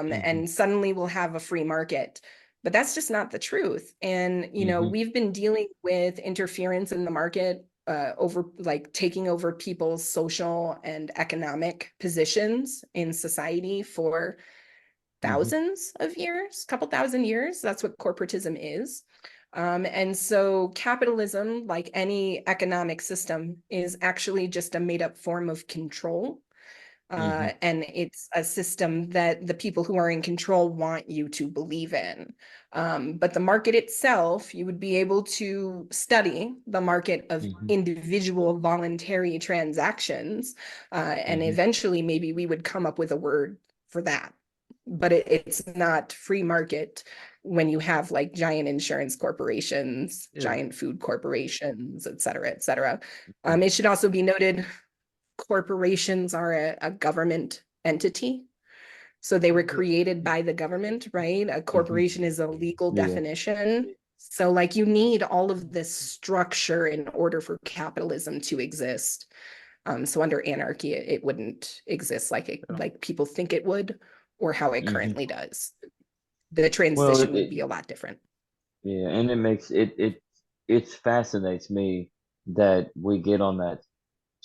Mm-hmm. and suddenly we'll have a free market. But that's just not the truth. And, Mm-hmm. we've been dealing with interference in the market, over like taking over people's social and economic positions in society for Mm-hmm. thousands of years, couple thousand years. That's what corporatism is. And so capitalism, like any economic system, is actually just a made up form of control. Mm-hmm. And it's a system that the people who are in control want you to believe in. But the market itself, you would be able to study the market of Mm-hmm. individual voluntary transactions. And Mm-hmm. eventually, maybe we would come up with a word for that. But it's not free market when you have like giant insurance corporations, yeah, giant food corporations, et cetera, et cetera. It should also be noted corporations are a government entity. So they were created by the government, right? A Mm-hmm. corporation is a legal Yeah. definition. So like you need all of this structure in order for capitalism to exist. So under anarchy, it wouldn't exist yeah. like people think it would, or how it Mm-hmm. currently does. The Well, transition would be a lot different. yeah, and it makes it fascinates me that we get on that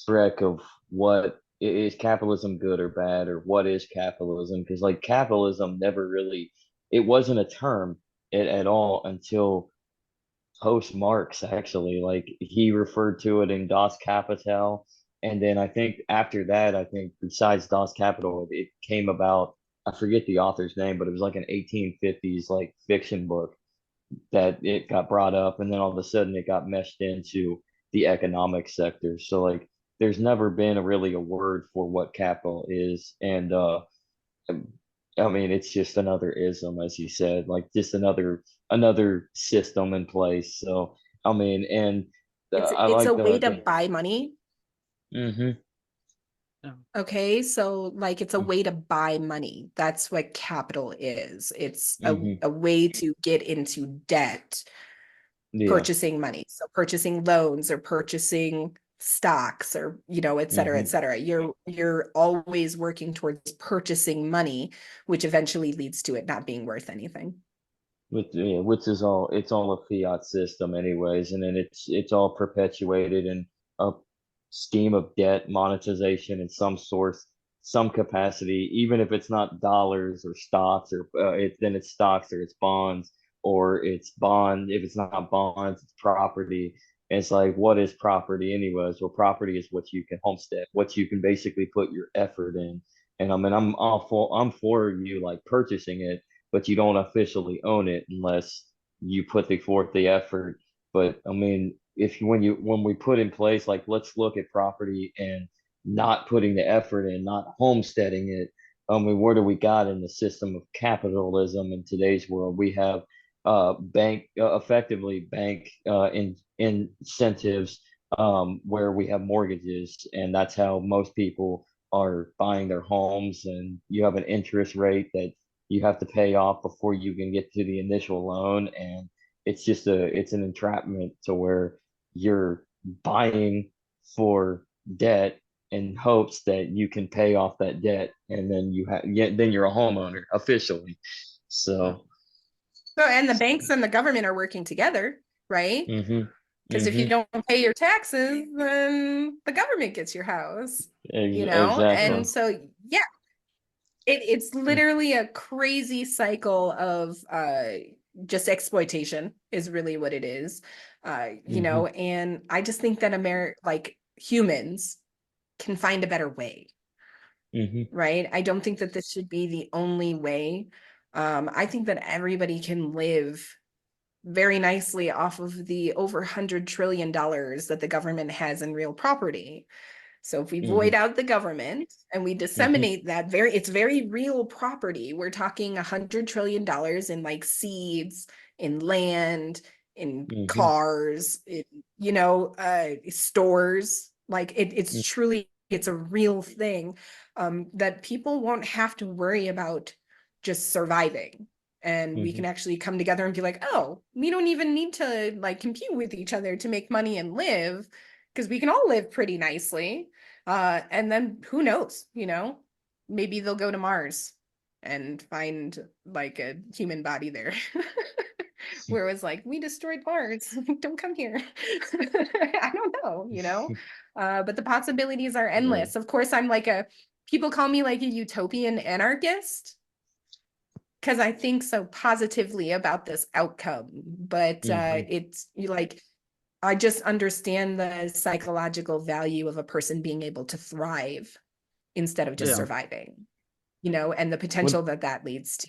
track of what is capitalism good or bad, or what is capitalism, because like capitalism never really, it wasn't a term at all until post Marx, actually. Like he referred to it in Das Kapital, and then I think after that, I think besides Das Kapital, it came about. I forget the author's name, but it was like an 1850s like fiction book that it got brought up, and then all of a sudden it got meshed into the economic sector. So like there's never been really a word for what capital is. And I mean, it's just another ism, as you said, like just another system in place. So I mean, and I It's like a way to the buy money. hmm Okay, so like it's a mm, way to buy money. That's what capital is. It's hmm a way to get into debt, yeah, purchasing money. So purchasing loans or purchasing stocks or, you know, et cetera, et hmm cetera. You're always working towards purchasing money, which eventually leads to it not being worth anything. which is all it's all a fiat system anyways, and then it's all perpetuated in a scheme of debt monetization in some source, some capacity, even if it's not dollars or stocks or then it's stocks or it's bonds or it's bond. If it's not bonds, it's property. And it's like, what is property anyways? Well, property is what you can homestead, what you can basically put your effort in. And I mean, I'm for you like purchasing it, but you don't officially own it unless you put forth the effort. But I mean, if when we put in place, like, let's look at property and not putting the effort in, not homesteading it. I mean, where do we got in the system of capitalism in today's world? We have bank effectively bank incentives, where we have mortgages, and that's how most people are buying their homes. And you have an interest rate that you have to pay off before you can get to the initial loan. And it's an entrapment to where you're buying for debt in hopes that you can pay off that debt, and then then you're a homeowner officially. Yeah. So So, and the banks and the government are working together, right? hmm Because if you hmm don't pay your taxes, then the government gets your house, you know? exactly. And so, yeah, it's literally a crazy cycle of just exploitation is really what it is. You hmm know, and I just think that like humans can find a better way, hmm right? I don't think that this should be the only way. I think that everybody can live very nicely off of the over $100 trillion that the government has in real property. So if we void hmm out the government and we hmm disseminate that it's very real property. We're talking $100 trillion in like seeds, in land, in hmm cars, in, you know, stores. Like it's truly, it's a real thing, that people won't have to worry about just surviving. And we hmm can actually come together and be like, oh, we don't even need to like compete with each other to make money and live, because we can all live pretty nicely. And then who knows, you know, maybe they'll go to Mars and find like a human body there. Where it was like, we destroyed Mars, don't come here. I don't know, you know, but the possibilities are yeah. endless. Of course, I'm like people call me like a utopian anarchist because I think so positively about this outcome. But hmm it's like, I just understand the psychological value of a person being able to thrive instead of just Yeah. hmm surviving, you know, and the what potential that that leads to.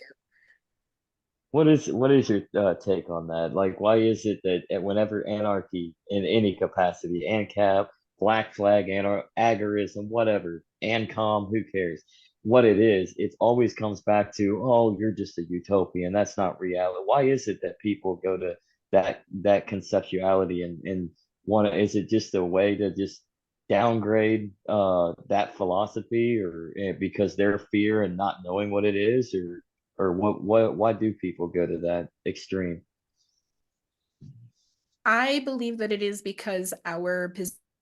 what is your take on that? Like, why is it that whenever anarchy in any capacity, ANCAP, Black Flag, agorism, whatever, ANCOM, who cares? What it is, it always comes back to, oh, you're just a utopian. That's not reality. Why is it that people go to that conceptuality and want to? Is it just a way to just downgrade that philosophy, or because their fear and not knowing what it is, or why do people go to that extreme? I believe that it is because our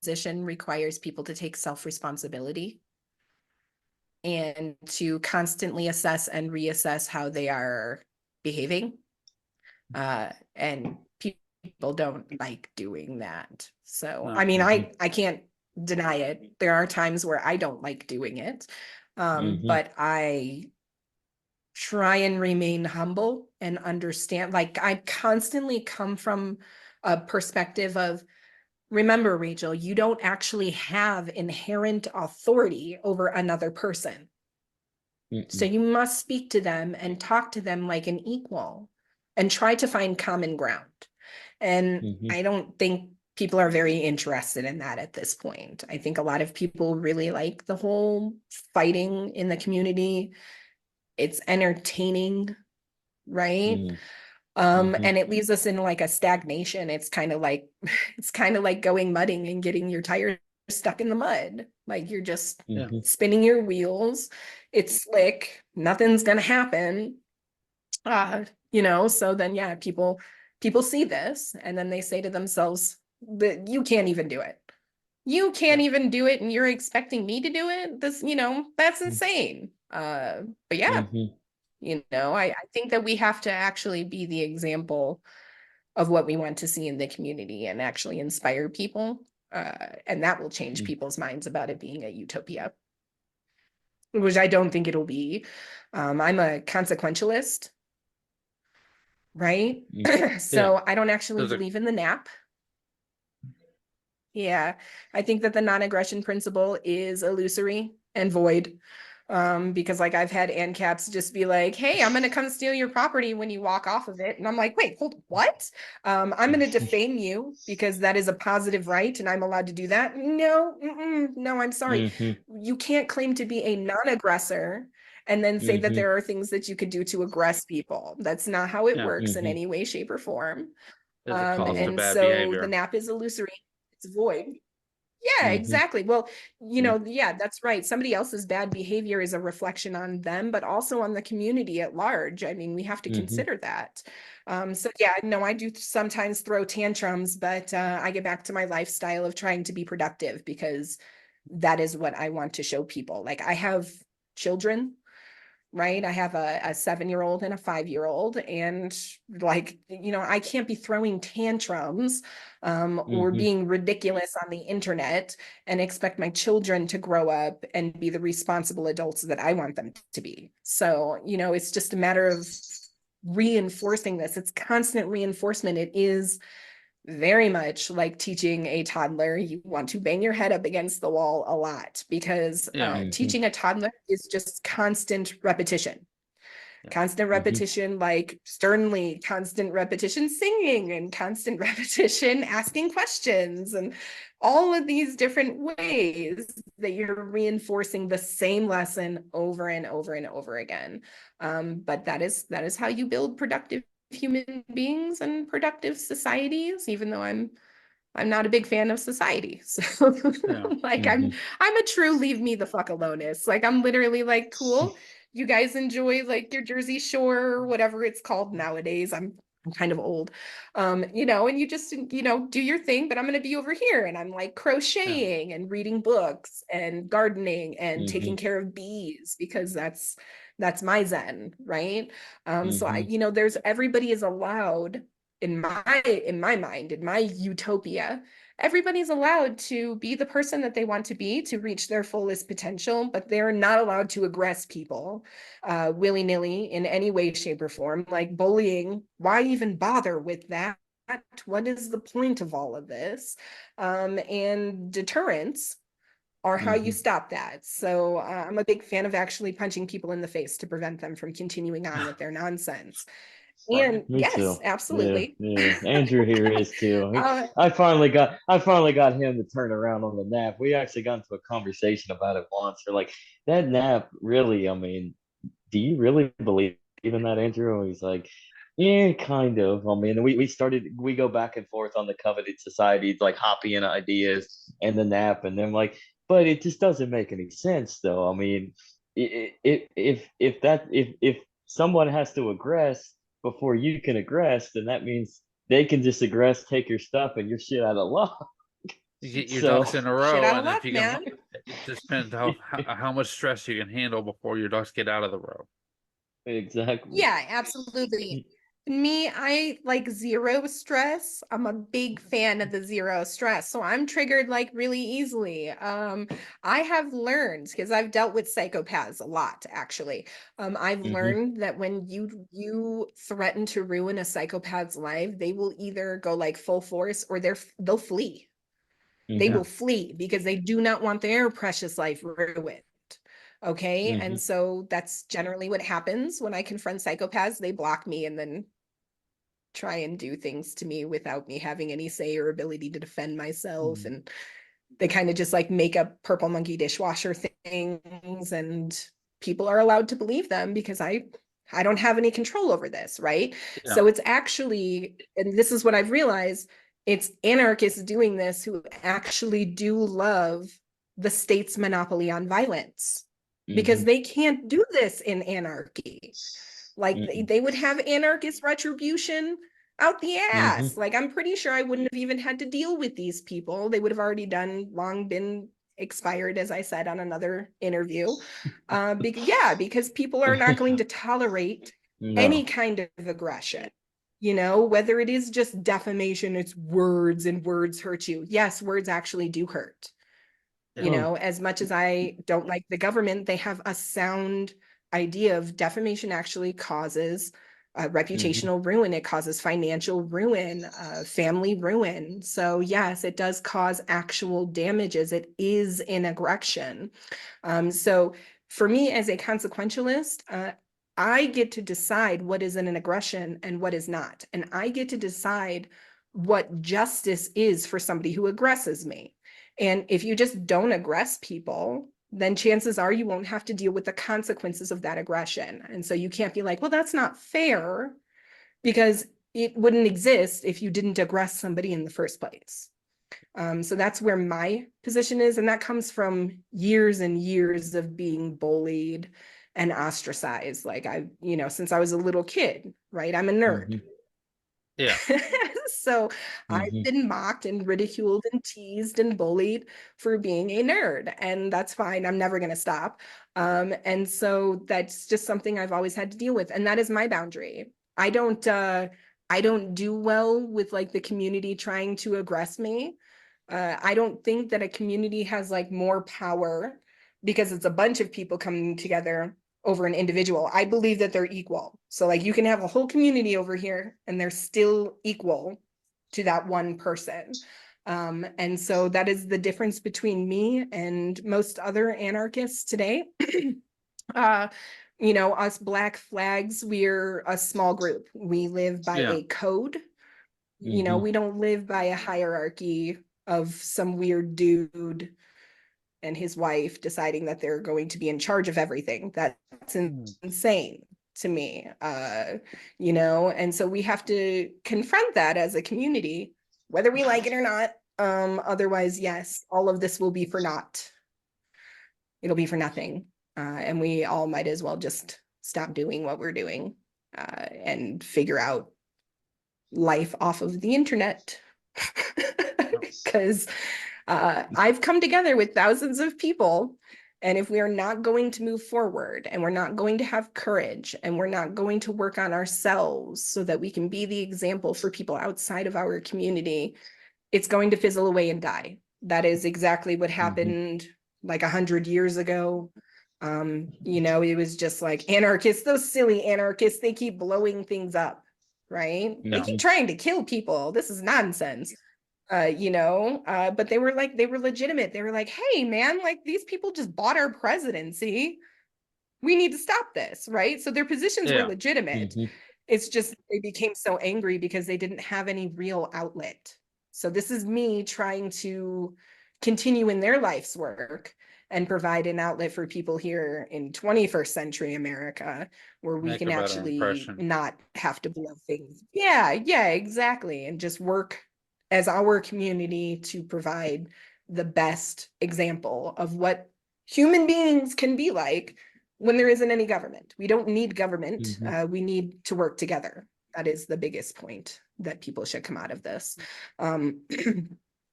position requires people to take self-responsibility and to constantly assess and reassess how they are behaving. And people don't like doing that. So, No. I mean, hmm I can't deny it. There are times where I don't like doing it. hmm But I try and remain humble and understand. Like, I constantly come from a perspective of, remember, Rachel, you don't actually have inherent authority over another person. So hmm you must speak to them and talk to them like an equal and try to find common ground. And hmm I don't think people are very interested in that at this point. I think a lot of people really like the whole fighting in the community. It's entertaining, right? And it leaves us in like a stagnation. It's kind of like going mudding and getting your tires stuck in the mud. Like you're just spinning your wheels. It's slick. Nothing's gonna happen. So then yeah, people see this and then they say to themselves that you can't even do it. You can't even do it and you're expecting me to do it. This, that's insane. But yeah, I think that we have to actually be the example of what we want to see in the community and actually inspire people. And that will change people's minds about it being a utopia, which I don't think it'll be. I'm a consequentialist, right? So I don't actually believe in the nap. Yeah, I think that the non-aggression principle is illusory and void. Because like I've had ANCAPs just be like, hey, I'm gonna come steal your property when you walk off of it. And I'm like, wait, hold, what? I'm gonna defame you because that is a positive right and I'm allowed to do that. No, no, I'm sorry. You can't claim to be a non-aggressor and then say that there are things that you could do to aggress people. That's not how it works in any way, shape, or form. And so behavior. the nap is illusory, it's void. Yeah, exactly. Well, yeah, that's right. Somebody else's bad behavior is a reflection on them, but also on the community at large. I mean, we have to consider that. So yeah, no, I do sometimes throw tantrums, but I get back to my lifestyle of trying to be productive because that is what I want to show people. Like I have children, right? I have a 7-year-old and a 5-year-old, and like, I can't be throwing tantrums or being ridiculous on the internet and expect my children to grow up and be the responsible adults that I want them to be. So, it's just a matter of reinforcing this. It's constant reinforcement. It is very much like teaching a toddler. You want to bang your head up against the wall a lot because teaching a toddler is just constant repetition. Constant repetition, like sternly constant repetition, singing, and constant repetition, asking questions, and all of these different ways that you're reinforcing the same lesson over and over and over again. But that is how you build productive human beings and productive societies, even though I'm not a big fan of society. So like I'm a true leave me the fuck alone-ist. Like I'm literally like, cool, you guys enjoy like your Jersey Shore or whatever it's called nowadays. I'm kind of old. And you just, do your thing, but I'm gonna be over here and I'm like crocheting and reading books and gardening and taking care of bees because that's my zen, right? So I, there's everybody is allowed in my mind, in my utopia, everybody's allowed to be the person that they want to be to reach their fullest potential, but they're not allowed to aggress people willy-nilly in any way, shape, or form. Like bullying, why even bother with that? What is the point of all of this? And deterrence are how you stop that. So I'm a big fan of actually punching people in the face to prevent them from continuing on with their nonsense. And Me yes, too. absolutely. Yeah. Andrew here is too. I finally got him to turn around on the nap. We actually got into a conversation about it once. We're like, that nap really, I mean, do you really believe in that, Andrew? And he's like, yeah, kind of. I mean, we go back and forth on the coveted society, like hopping ideas and the nap, and then like, but it just doesn't make any sense though. I mean, if someone has to aggress before you can aggress, then that means they can just aggress, take your stuff, and you're shit out of luck. You get your So ducks in a Shit row, out of and if luck, you man. can, it just depends how much stress you can handle before your ducks get out of the row. exactly. Yeah, absolutely. Me, I like zero stress. I'm a big fan of the zero stress. So I'm triggered like really easily. I have learned because I've dealt with psychopaths a lot, actually. I've learned that when you threaten to ruin a psychopath's life, they will either go like full force or they'll flee. They will flee because they do not want their precious life ruined. Okay. And so that's generally what happens when I confront psychopaths. They block me and then try and do things to me without me having any say or ability to defend myself. And they kind of just like make up purple monkey dishwasher things, and people are allowed to believe them because I don't have any control over this, right? Yeah. So it's actually, and this is what I've realized, it's anarchists doing this who actually do love the state's monopoly on violence, because they can't do this in anarchy. Like they would have anarchist retribution out the ass. Like I'm pretty sure I wouldn't have even had to deal with these people. They would have already long been expired, as I said on another interview. Because people are not going to tolerate any kind of aggression. You know, whether it is just defamation, it's words, and words hurt you. Yes, words actually do hurt. You know, as much as I don't like the government, they have a sound idea of defamation actually causes reputational ruin. It causes financial ruin, family ruin. So yes, it does cause actual damages. It is an aggression. So for me as a consequentialist, I get to decide what is an aggression and what is not. And I get to decide what justice is for somebody who aggresses me. And if you just don't aggress people, then chances are you won't have to deal with the consequences of that aggression. And so you can't be like, well, that's not fair, because it wouldn't exist if you didn't aggress somebody in the first place. So that's where my position is. And that comes from years and years of being bullied and ostracized. Like since I was a little kid, right? I'm a nerd. Yeah. So I've been mocked and ridiculed and teased and bullied for being a nerd, and that's fine. I'm never going to stop. And so that's just something I've always had to deal with. And that is my boundary. I don't do well with like the community trying to aggress me. I don't think that a community has like more power because it's a bunch of people coming together over an individual. I believe that they're equal. So like you can have a whole community over here and they're still equal to that one person. And so that is the difference between me and most other anarchists today. Us Black Flags, we're a small group. We live by a code. We don't live by a hierarchy of some weird dude and his wife deciding that they're going to be in charge of everything. That's insane to me. And so we have to confront that as a community, whether we like it or not. Otherwise, yes, all of this will be for naught. It'll be for nothing. And we all might as well just stop doing what we're doing and figure out life off of the internet. Because I've come together with thousands of people, and if we are not going to move forward, and we're not going to have courage, and we're not going to work on ourselves so that we can be the example for people outside of our community, it's going to fizzle away and die. That is exactly what happened like 100 years ago. It was just like anarchists, those silly anarchists, they keep blowing things up, right? They keep trying to kill people. This is nonsense. But they were legitimate. They were like, hey man, like these people just bought our presidency. We need to stop this, right? So their positions were legitimate. It's just they became so angry because they didn't have any real outlet. So this is me trying to continue in their life's work and provide an outlet for people here in 21st century America, where we can actually not have to blow things. Yeah, exactly. And just work as our community to provide the best example of what human beings can be like when there isn't any government. We don't need government. We need to work together. That is the biggest point that people should come out of this.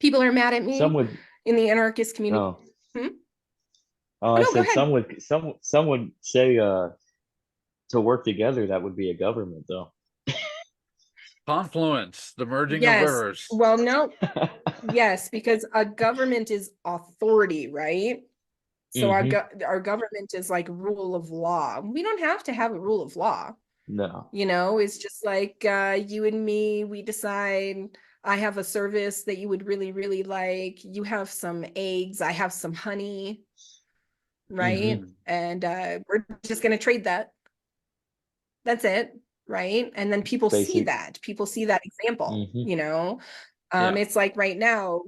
People are mad at me in the anarchist community. I said some would say to work together, that would be a government, though. Confluence, the merging of rivers. Well, no. Yes, because a government is authority, right? So our government is like rule of law. We don't have to have a rule of law. No. It's just like you and me, we decide I have a service that you would really, really like. You have some eggs, I have some honey, right? And we're just going to trade that. That's it. right? And then people see Basic. people see that example, Mm-hmm. you know? Yeah. It's like right now,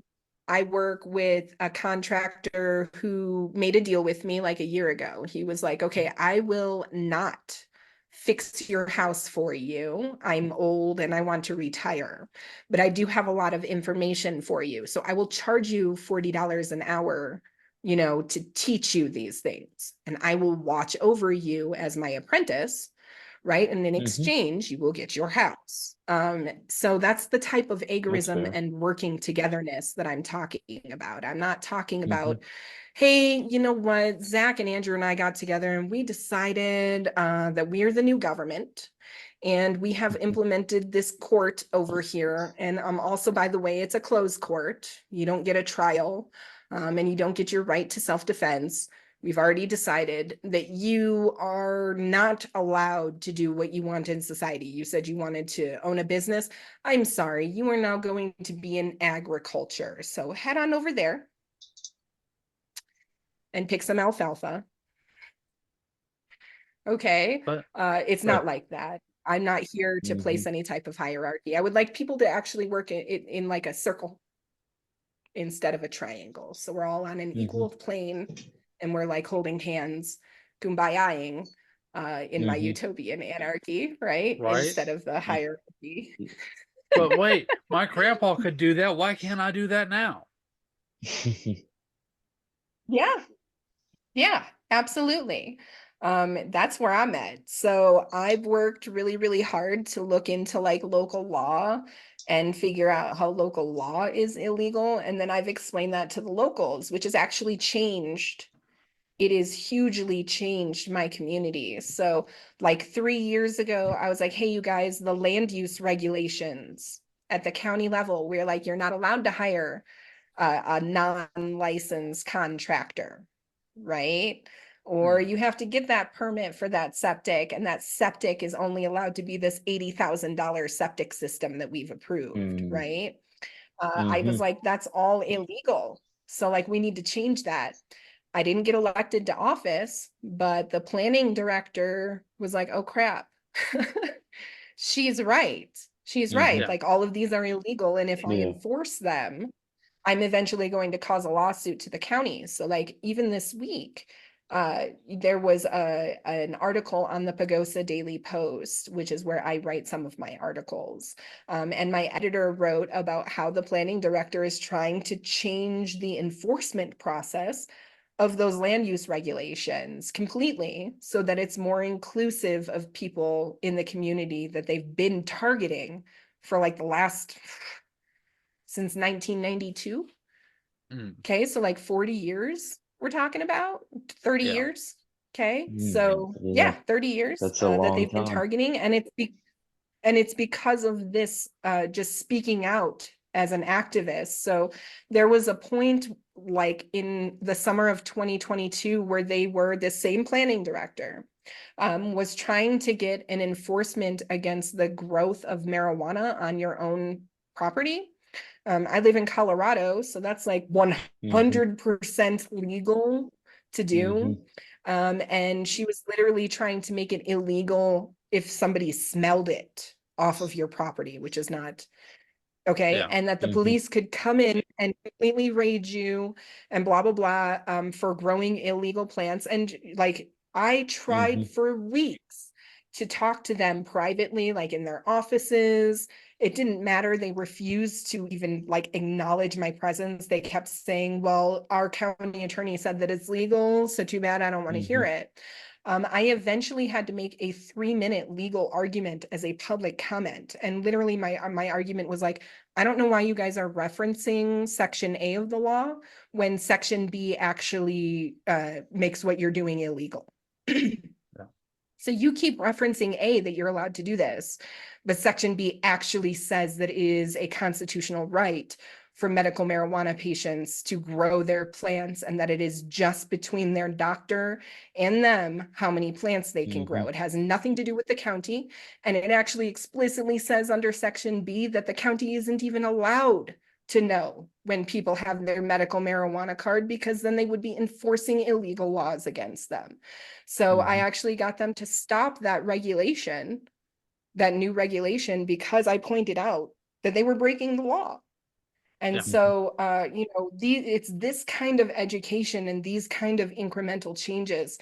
I work with a contractor who made a deal with me like a year ago. He was like, okay, I will not fix your house for you. I'm old and I want to retire, but I do have a lot of information for you. So I will charge you $40 an hour, you know, to teach you these things. And I will watch over you as my apprentice, right? And in Mm-hmm. exchange, you will get your house. So that's the type of That's agorism fair. and working togetherness that I'm talking about. I'm not talking Mm-hmm. about, hey, you know what, Zach and Andrew and I got together and we decided that we're the new government and we have implemented this court over here. And also, by the way, it's a closed court. You don't get a trial and you don't get your right to self-defense. We've already decided that you are not allowed to do what you want in society. You said you wanted to own a business. I'm sorry, you are now going to be in agriculture. So head on over there and pick some alfalfa. Okay, But it's not like that. I'm not here to place Mm-hmm. any type of hierarchy. I would like people to actually work in like a circle instead of a triangle. So we're all on an equal plane and we're like holding hands, kumbayaing in my Mm-hmm. utopian anarchy, right? right. Instead of the hierarchy. But wait, my grandpa could do that. Why can't I do that now? Yeah, yeah, absolutely. That's where I'm at. So I've worked really, really hard to look into like local law and figure out how local law is illegal. And then I've explained that to the locals, which has actually changed. It is hugely changed my community. So like 3 years ago, I was like, hey, you guys, the land use regulations at the county level, we're like, you're not allowed to hire a non-licensed contractor, right? Or you have to get that permit for that septic, and that septic is only allowed to be this $80,000 septic system that we've approved, Mm-hmm. right? I was like, that's all illegal. So like, we need to change that. I didn't get elected to office, but the planning director was like, oh crap. She's right. She's right. Yeah. Like all of these are illegal. And if I Yeah. enforce them, I'm eventually going to cause a lawsuit to the county. So like even this week, there was an article on the Pagosa Daily Post, which is where I write some of my articles. And my editor wrote about how the planning director is trying to change the enforcement process of those land use regulations completely so that it's more inclusive of people in the community that they've been targeting for like the last since 1992. Okay, so like 40 years we're talking about, 30 Yeah. years. Okay, Mm-hmm. so Yeah. 30 years That's a that long they've been time. targeting, and it's because of this just speaking out as an activist. So there was a point like in the summer of 2022 where they were the same planning director was trying to get an enforcement against the growth of marijuana on your own property. I live in Colorado, so that's like Mm-hmm. 100% legal to Mm-hmm. do. And she was literally trying to make it illegal if somebody smelled it off of your property, which is not okay. Yeah. And that the Mm-hmm. police could come in and completely raid you and blah, blah, blah, for growing illegal plants. And like, I tried Mm-hmm. for weeks to talk to them privately, like in their offices. It didn't matter. They refused to even like acknowledge my presence. They kept saying, well, our county attorney said that it's legal, so too bad, I don't want to hear Mm-hmm. it. I eventually had to make a 3-minute legal argument as a public comment. And literally my argument was like, I don't know why you guys are referencing Section A of the law when Section B actually makes what you're doing illegal. So you keep referencing A that you're allowed to do this, but Section B actually says that it is a constitutional right for medical marijuana patients to grow their plants, and that it is just between their doctor and them how many plants they can grow. Mm-hmm. It has nothing to do with the county. And it actually explicitly says under Section B that the county isn't even allowed to know when people have their medical marijuana card, because then they would be enforcing illegal laws against them. So I Mm-hmm. actually got them to stop that regulation that new regulation because I pointed out that they were breaking the law. And Yeah. so, it's this kind of education and these kind of incremental changes.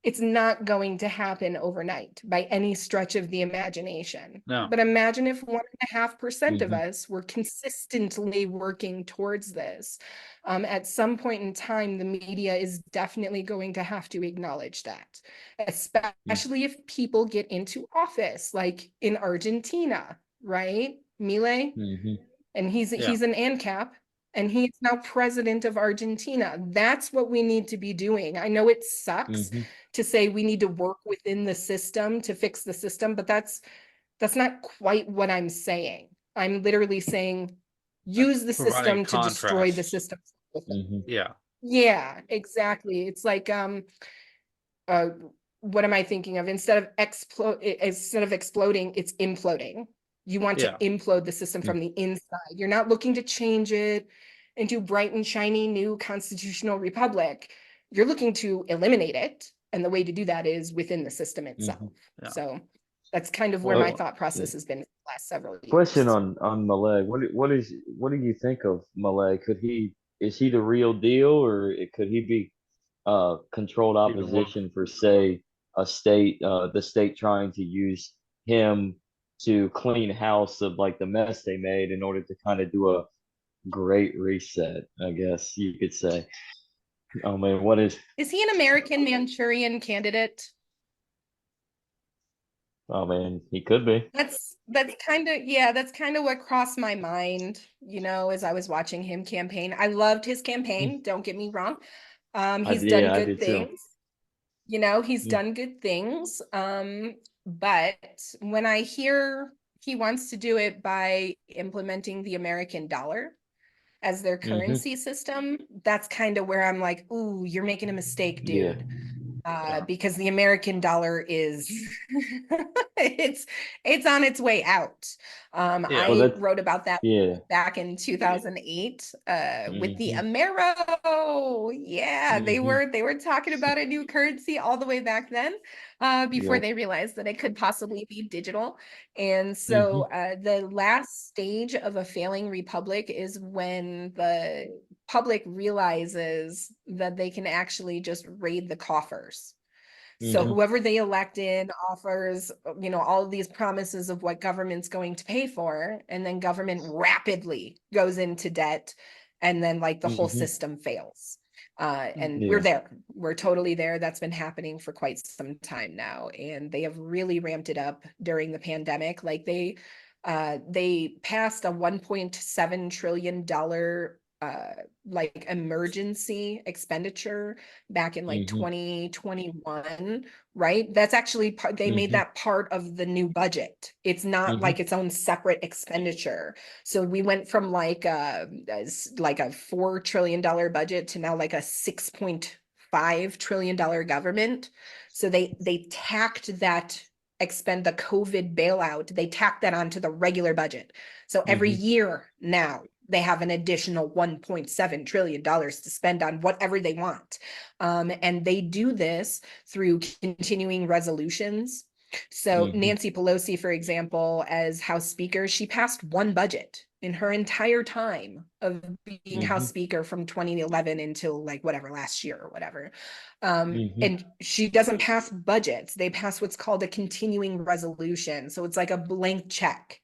It's not going to happen overnight by any stretch of the imagination. No. But imagine if 1.5% of Mhm. us were consistently working towards this. At some point in time, the media is definitely going to have to acknowledge that, especially if people get into office, like in Argentina, right? Milei, Mhm. and he's Yeah. an ANCAP, and he's now president of Argentina. That's what we need to be doing. I know it sucks Mhm. to say we need to work within the system to fix the system, but that's not quite what I'm saying. I'm literally saying use the Providing system to destroy the contrast. system. Mhm. Yeah. Yeah, exactly. It's like what am I thinking of? Instead of exploding, it's imploding. You want to Yeah. implode the system Mm. from the inside. You're not looking to change it into bright and shiny new constitutional republic. You're looking to eliminate it. And the way to do that is within the system itself. Mhm. Yeah. So that's kind of where my Well, thought process yeah. has been for the last several years. Question on Malay. What do you think of Malay? Is he the real deal, or could he be controlled either one. opposition for, say, the state trying to use him to clean house of like the mess they made in order to kind of do a great reset, I guess you could say. Oh man, what is? Is he an American Manchurian candidate? Oh man, he could be. That's kind of what crossed my mind, as I was watching him campaign. I loved his campaign, don't get me wrong. He's done Yeah, I good did too. things. He's Mm. done good things. But when I hear he wants to do it by implementing the American dollar as their Mhm. currency system, that's kind of where I'm like, ooh, you're making a mistake, Yeah. dude. Yeah. Because the American dollar is it's on its way out. Yeah. Well, I that's wrote about that yeah. back in 2008 with the Mhm. Amero. Yeah, they Mhm. were talking about a new currency all the way back then, before Yep. they realized that it could possibly be digital. And so Mhm. the last stage of a failing republic is when the public realizes that they can actually just raid the coffers. So Mhm. whoever they elect in offers, all of these promises of what government's going to pay for, and then government rapidly goes into debt, and then like the whole Mhm. system fails. And we're Yeah. there. We're totally there. That's been happening for quite some time now, and they have really ramped it up during the pandemic. Like they passed a $1.7 trillion like emergency expenditure back in like Mhm. 2021, right? That's actually they made Mhm. that part of the new budget. It's not like Mhm. its own separate expenditure. So we went from like a $4 trillion budget to now like a $6.5 trillion government. So they tacked that the COVID bailout, they tacked that onto the regular budget. So every Mhm. year now they have an additional $1.7 trillion to spend on whatever they want. And they do this through continuing resolutions. So Mhm. Nancy Pelosi, for example, as House Speaker, she passed one budget in her entire time of being House Mhm. Speaker from 2011 until like whatever last year or whatever. Mhm. And she doesn't pass budgets. They pass what's called a continuing resolution. So it's like a blank check,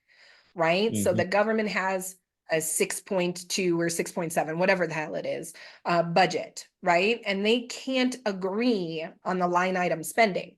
right? So Mhm. the government has a 6.2 or 6.7, whatever the hell it is, budget, right? And they can't agree on the line item spending.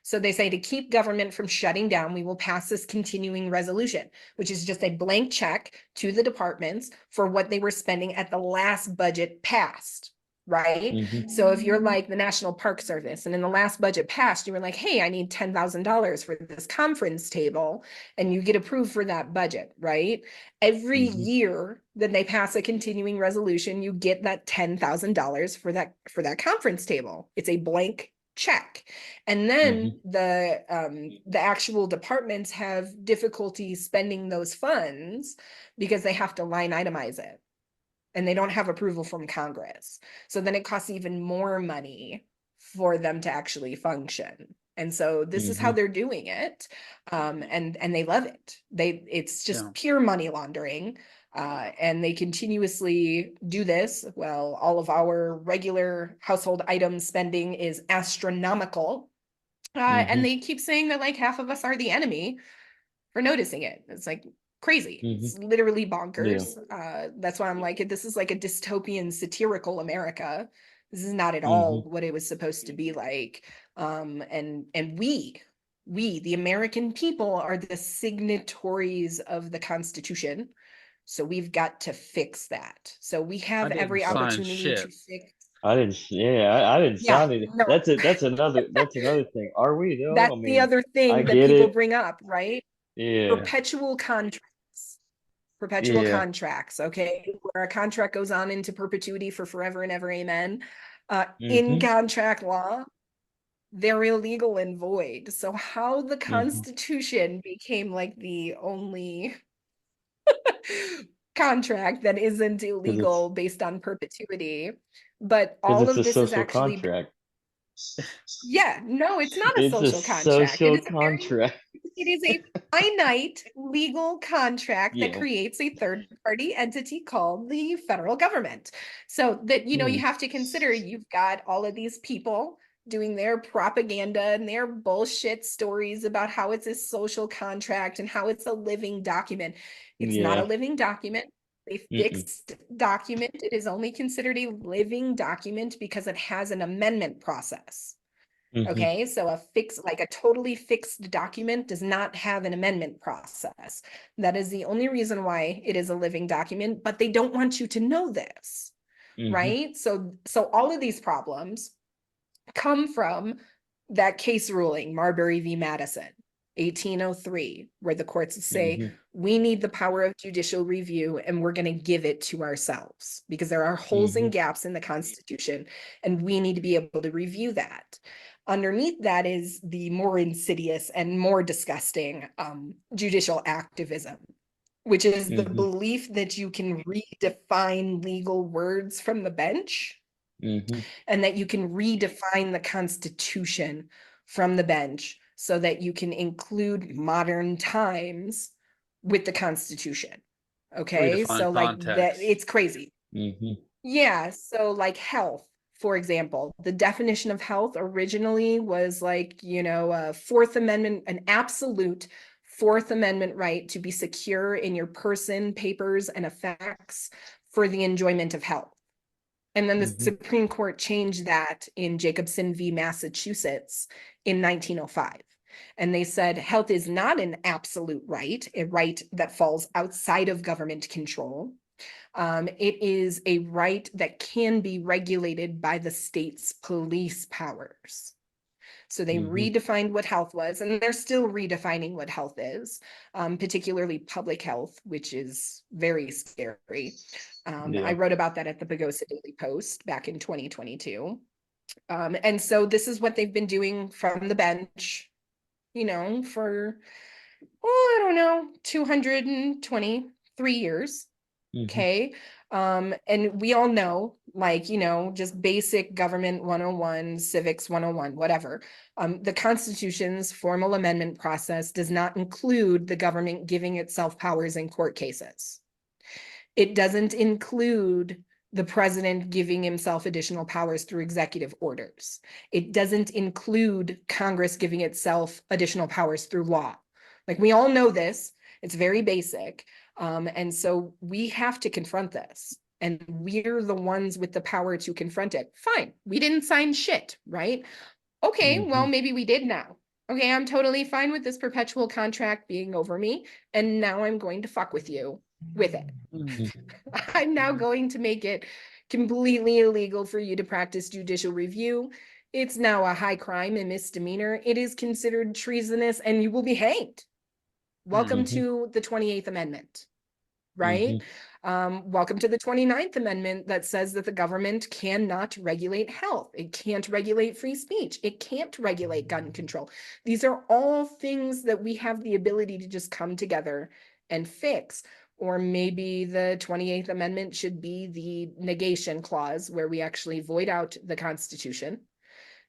So they say to keep government from shutting down, we will pass this continuing resolution, which is just a blank check to the departments for what they were spending at the last budget passed. Right. Mhm. So if you're like the National Park Service and in the last budget passed, you were like, hey, I need $10,000 for this conference table, and you get approved for that budget. Right. Every Mhm. year that they pass a continuing resolution, you get that $10,000 for that conference table. It's a blank check. And then Mhm. the actual departments have difficulty spending those funds because they have to line itemize it and they don't have approval from Congress. So then it costs even more money for them to actually function. And so this is how they're doing it. And they love it. It's just Yeah. pure money laundering. And they continuously do this. Well, all of our regular household item spending is astronomical. And they keep saying that like half of us are the enemy for noticing it. It's like crazy. It's literally bonkers. That's why I'm like, this is like a dystopian satirical America. This is not at all what it was supposed to be like. And we, the American people, are the signatories of the Constitution. So we've got to fix that. So we have every sign opportunity to shit. fix. I didn't Yeah, sign it. no. That's another thing. Are we though? That's I the mean, other I thing that get people it. bring up, right? Yeah. Perpetual contracts. Perpetual Yeah. contracts, okay, where a contract goes on into perpetuity for forever and ever, amen. In Mhm. contract law, they're illegal and void. So how the Constitution became like the only contract that isn't 'Cause illegal based on perpetuity, but because all it's of a this is social actually, contract. yeah, no, it's not a It's a social contract. It social is a very, contract. it is a finite legal contract that Yeah. creates a third party entity called the federal government. So that, you Hmm. have to consider you've got all of these people doing their propaganda and their bullshit stories about how it's a social contract and how it's a living document. It's not a Yeah. living document. A fixed document. It is only considered a living document because it has an amendment process. Okay, so like a totally fixed document does not have an amendment process. That is the only reason why it is a living document, but they don't want you to know this, right? So all of these problems come from that case ruling, Marbury v. Madison, 1803, where the courts say, we need the power of judicial review and we're going to give it to ourselves because there are holes and gaps in the Constitution and we need to be able to review that. Underneath that is the more insidious and more disgusting judicial activism, which is the belief that you can redefine legal words from the bench and that you can redefine the Constitution from the bench so that you can include modern times with the Constitution. Okay, Redefine so like that, context. it's crazy. Yeah, so like health, for example, the definition of health originally was like, a Fourth Amendment, an absolute Fourth Amendment right to be secure in your person, papers, and effects for the enjoyment of health. And then the Supreme Court changed that in Jacobson v. Massachusetts in 1905. And they said health is not an absolute right, a right that falls outside of government control. It is a right that can be regulated by the state's police powers. So they redefined what health was, and they're still redefining what health is, particularly public health, which is very scary. I wrote about that at the Pagosa Daily Post back in 2022. And so this is what they've been doing from the bench, for, I don't know, 223 years. Okay. And we all know, like, just basic government 101, civics 101, whatever. The Constitution's formal amendment process does not include the government giving itself powers in court cases. It doesn't include the president giving himself additional powers through executive orders. It doesn't include Congress giving itself additional powers through law. Like, we all know this. It's very basic. And so we have to confront this. And we're the ones with the power to confront it. Fine. We didn't sign shit, right? Okay, well, maybe we did now. Okay, I'm totally fine with this perpetual contract being over me. And now I'm going to fuck with you with it. I'm now going to make it completely illegal for you to practice judicial review. It's now a high crime and misdemeanor. It is considered treasonous and you will be hanged. Welcome to the 28th Amendment, right? Welcome to the 29th Amendment that says that the government cannot regulate health. It can't regulate free speech. It can't regulate gun control. These are all things that we have the ability to just come together and fix. Or maybe the 28th Amendment should be the negation clause where we actually void out the Constitution.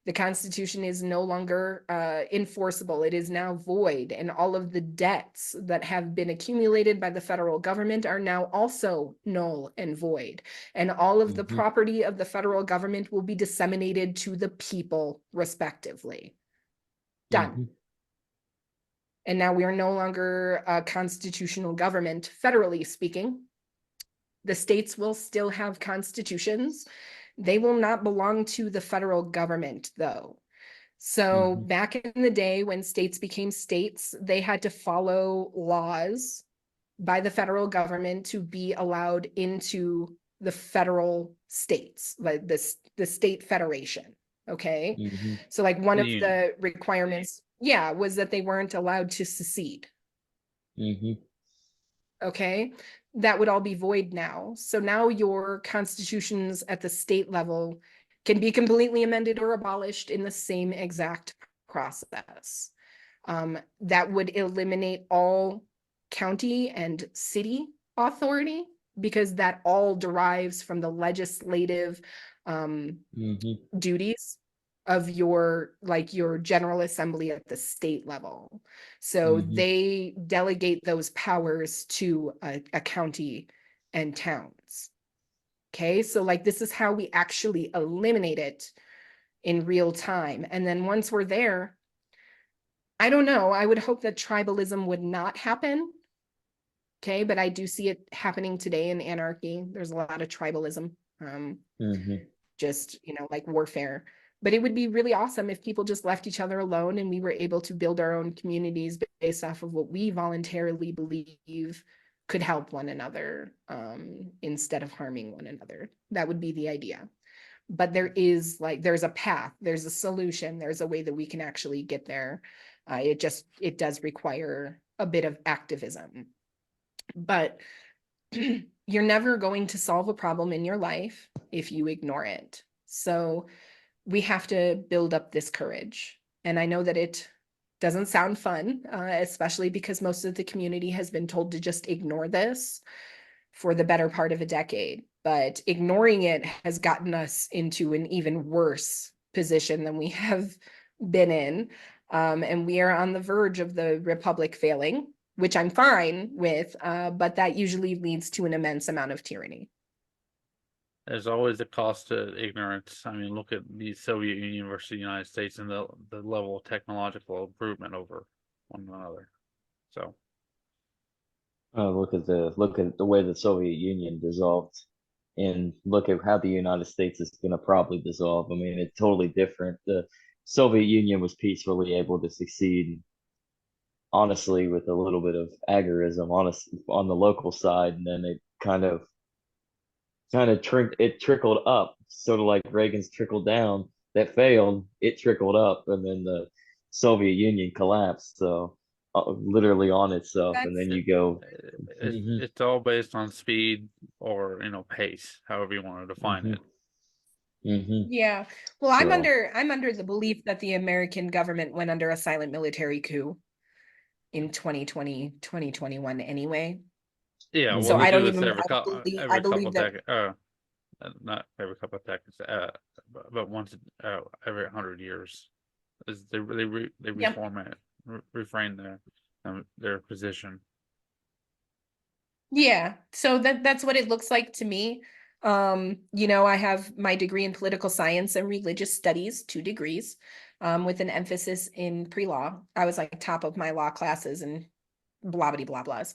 The Constitution is no longer enforceable. It is now void, and all of the debts that have been accumulated by the federal government are now also null and void. And all of the property of the federal government will be disseminated to the people, respectively. Done. And now we are no longer a constitutional government, federally speaking. The states will still have constitutions. They will not belong to the federal government, though. So back in the day when states became states, they had to follow laws by the federal government to be allowed into the federal states, like the state federation. Okay. So like one of the requirements, was that they weren't allowed to secede. Okay. That would all be void now. So now your constitutions at the state level can be completely amended or abolished in the same exact process. That would eliminate all county and city authority, because that all derives from the legislative duties of your General Assembly at the state level. So they delegate those powers to a county and towns. Okay, so like this is how we actually eliminate it in real time. And then once we're there, I don't know, I would hope that tribalism would not happen. Okay, but I do see it happening today in Anarchy. There's a lot of tribalism, just, like warfare. But it would be really awesome if people just left each other alone and we were able to build our own communities based off of what we voluntarily believe could help one another, instead of harming one another. That would be the idea. But there's a path, there's a solution, there's a way that we can actually get there. It does require a bit of activism. But you're never going to solve a problem in your life if you ignore it. So we have to build up this courage. And I know that it doesn't sound fun, especially because most of the community has been told to just ignore this for the better part of a decade. But ignoring it has gotten us into an even worse position than we have been in. And we are on the verge of the republic failing, which I'm fine with, but that usually leads to an immense amount of tyranny. There's always a cost to ignorance. I mean, look at the Soviet Union versus the United States and the level of technological improvement over one another. So, look at the way the Soviet Union dissolved, and look at how the United States is going to probably dissolve. I mean, it's totally different. The Soviet Union was peacefully able to succeed, honestly, with a little bit of agorism, on the local side, and then it kind of trickled up, sort of like Reagan's trickled down. That failed, it trickled up, and then the Soviet Union collapsed. So literally on itself, and then you go. It's all based on speed or pace, however you want to define it. Yeah. Well, I'm under the belief that the American government went under a silent military coup in 2020, 2021 anyway. Yeah, well, so we I do don't this even every couple of decades. Not every couple of decades, but once every 100 years. They reform it, reframe their position. Yeah, so that's what it looks like to me. I have my degree in political science and religious studies, 2 degrees, with an emphasis in pre-law. I was like top of my law classes and blah blah blah blahs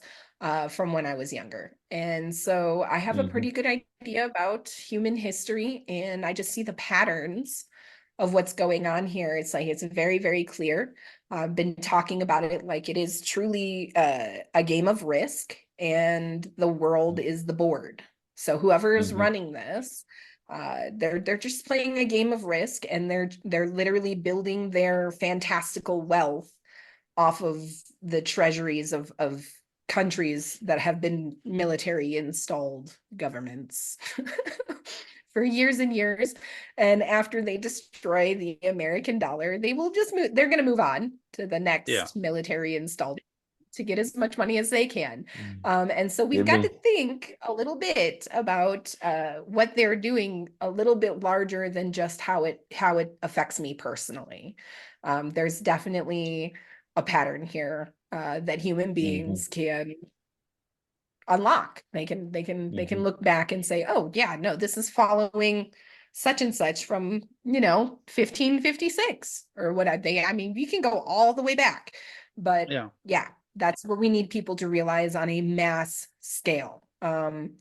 from when I was younger. And so I have a pretty good idea about human history, and I just see the patterns of what's going on here. It's very, very clear. I've been talking about it like it is truly a game of Risk, and the world is the board. So whoever is running this, they're just playing a game of Risk, and they're literally building their fantastical wealth off of the treasuries of countries that have been military installed governments for years and years. And after they destroy the American dollar, they will just move. They're going to move on to the next military installed. to get as much money as they can. And so we've Give got me. to think a little bit about what they're doing a little bit larger than just how it affects me personally. There's definitely a pattern here that human beings can unlock. They can look back and say, oh yeah, no, this is following such and such from 1556 or what they, I mean, you can go all the way back, but yeah, that's what we need people to realize on a mass scale. I'm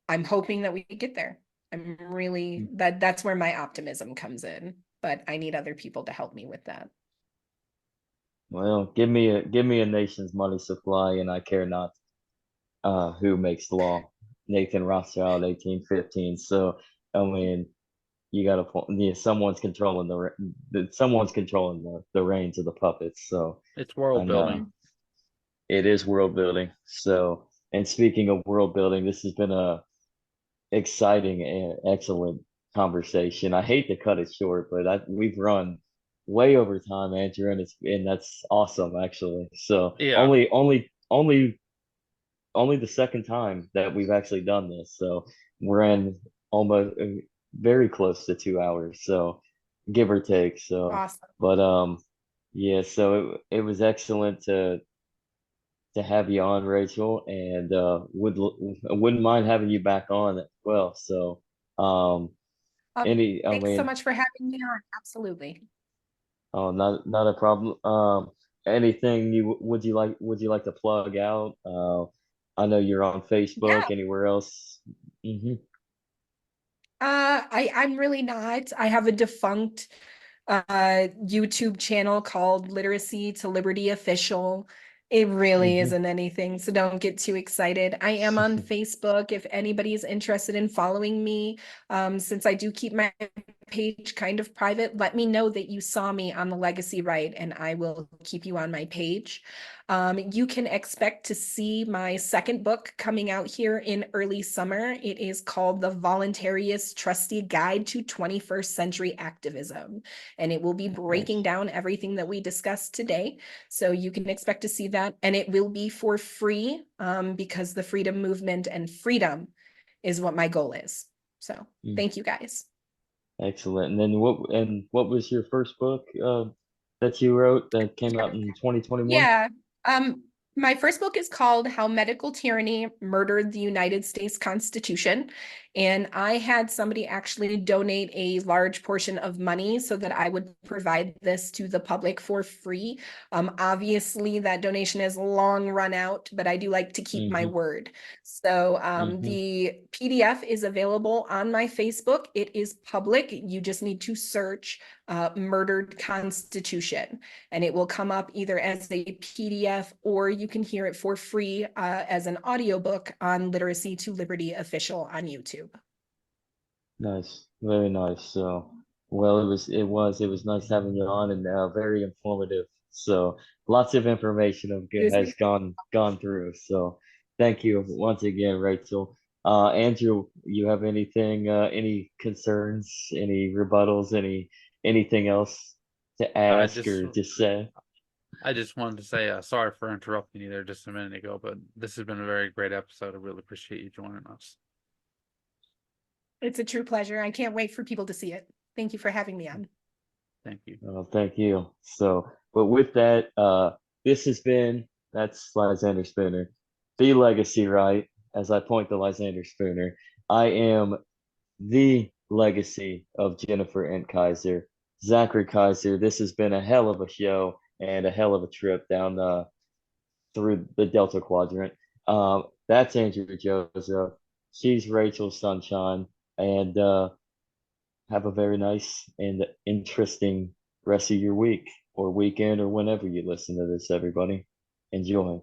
hoping that we get there. I'm really that's where my optimism comes in, but I need other people to help me with that. Well, give me a nation's money supply, and I care not who makes the law. Nathan Rothschild, 1815. So, I mean, you got to point. Yeah, someone's controlling the reins of the puppets. So, It's world and building. it is world building. So, and speaking of world building, this has been a exciting and excellent conversation. I hate to cut it short, but we've run way over time, Andrew, and that's awesome actually. So Yeah. only the second time that we've actually done this. So we're in almost very close to 2 hours. So give or take. So Awesome. but yeah, so it was excellent to have you on, Rachel, and wouldn't mind having you back on as well. So, Thanks so much for having me on. Absolutely. oh, not a problem. Anything would you like to plug out? I know you're on Yeah. Facebook. Anywhere else? I'm really not. I have a defunct YouTube channel called Literacy to Liberty Official. It really isn't anything, so don't get too excited. I am on Facebook if anybody's interested in following me. Since I do keep my page kind of private, let me know that you saw me on the Legacy Right, and I will keep you on my page. You can expect to see my second book coming out here in early summer. It is called The Voluntarist Trustee Guide to 21st Century Activism, and it will be breaking down everything that we discussed today. So you can expect to see that, and it will be for free because the freedom movement and freedom is what my goal is. So thank you guys. Excellent. And then what was your first book that you wrote that came out in 2021? Yeah. My first book is called How Medical Tyranny Murdered the United States Constitution. And I had somebody actually donate a large portion of money so that I would provide this to the public for free. Obviously, that donation has long run out, but I do like to keep my word. So the PDF is available on my Facebook. It is public. You just need to search Murdered Constitution, and it will come up either as a PDF or you can hear it for free as an audiobook on Literacy to Liberty Official on YouTube. Nice, very nice. So, well, it was nice having you on, and very informative. So, lots of information has gone through. So, thank you once again, Rachel. Andrew, you have anything, any concerns, any rebuttals, anything else to ask or to say? I just wanted to say sorry for interrupting you there just a minute ago, but this has been a very great episode. I really appreciate you joining us. It's a true pleasure. I can't wait for people to see it. Thank you for having me on. Thank you. Thank you. So, but with that, that's Lysander Spooner, the legacy, right? As I point to Lysander Spooner, I am the legacy of Jennifer and Kaiser, Zachary Kaiser. This has been a hell of a show and a hell of a trip down through the Delta Quadrant. That's Andrew Joseph. She's Rachel Sunshine, and have a very nice and interesting rest of your week or weekend or whenever you listen to this, everybody. Enjoy.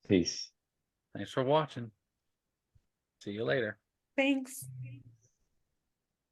Peace. Thanks for watching. See you later. Thanks.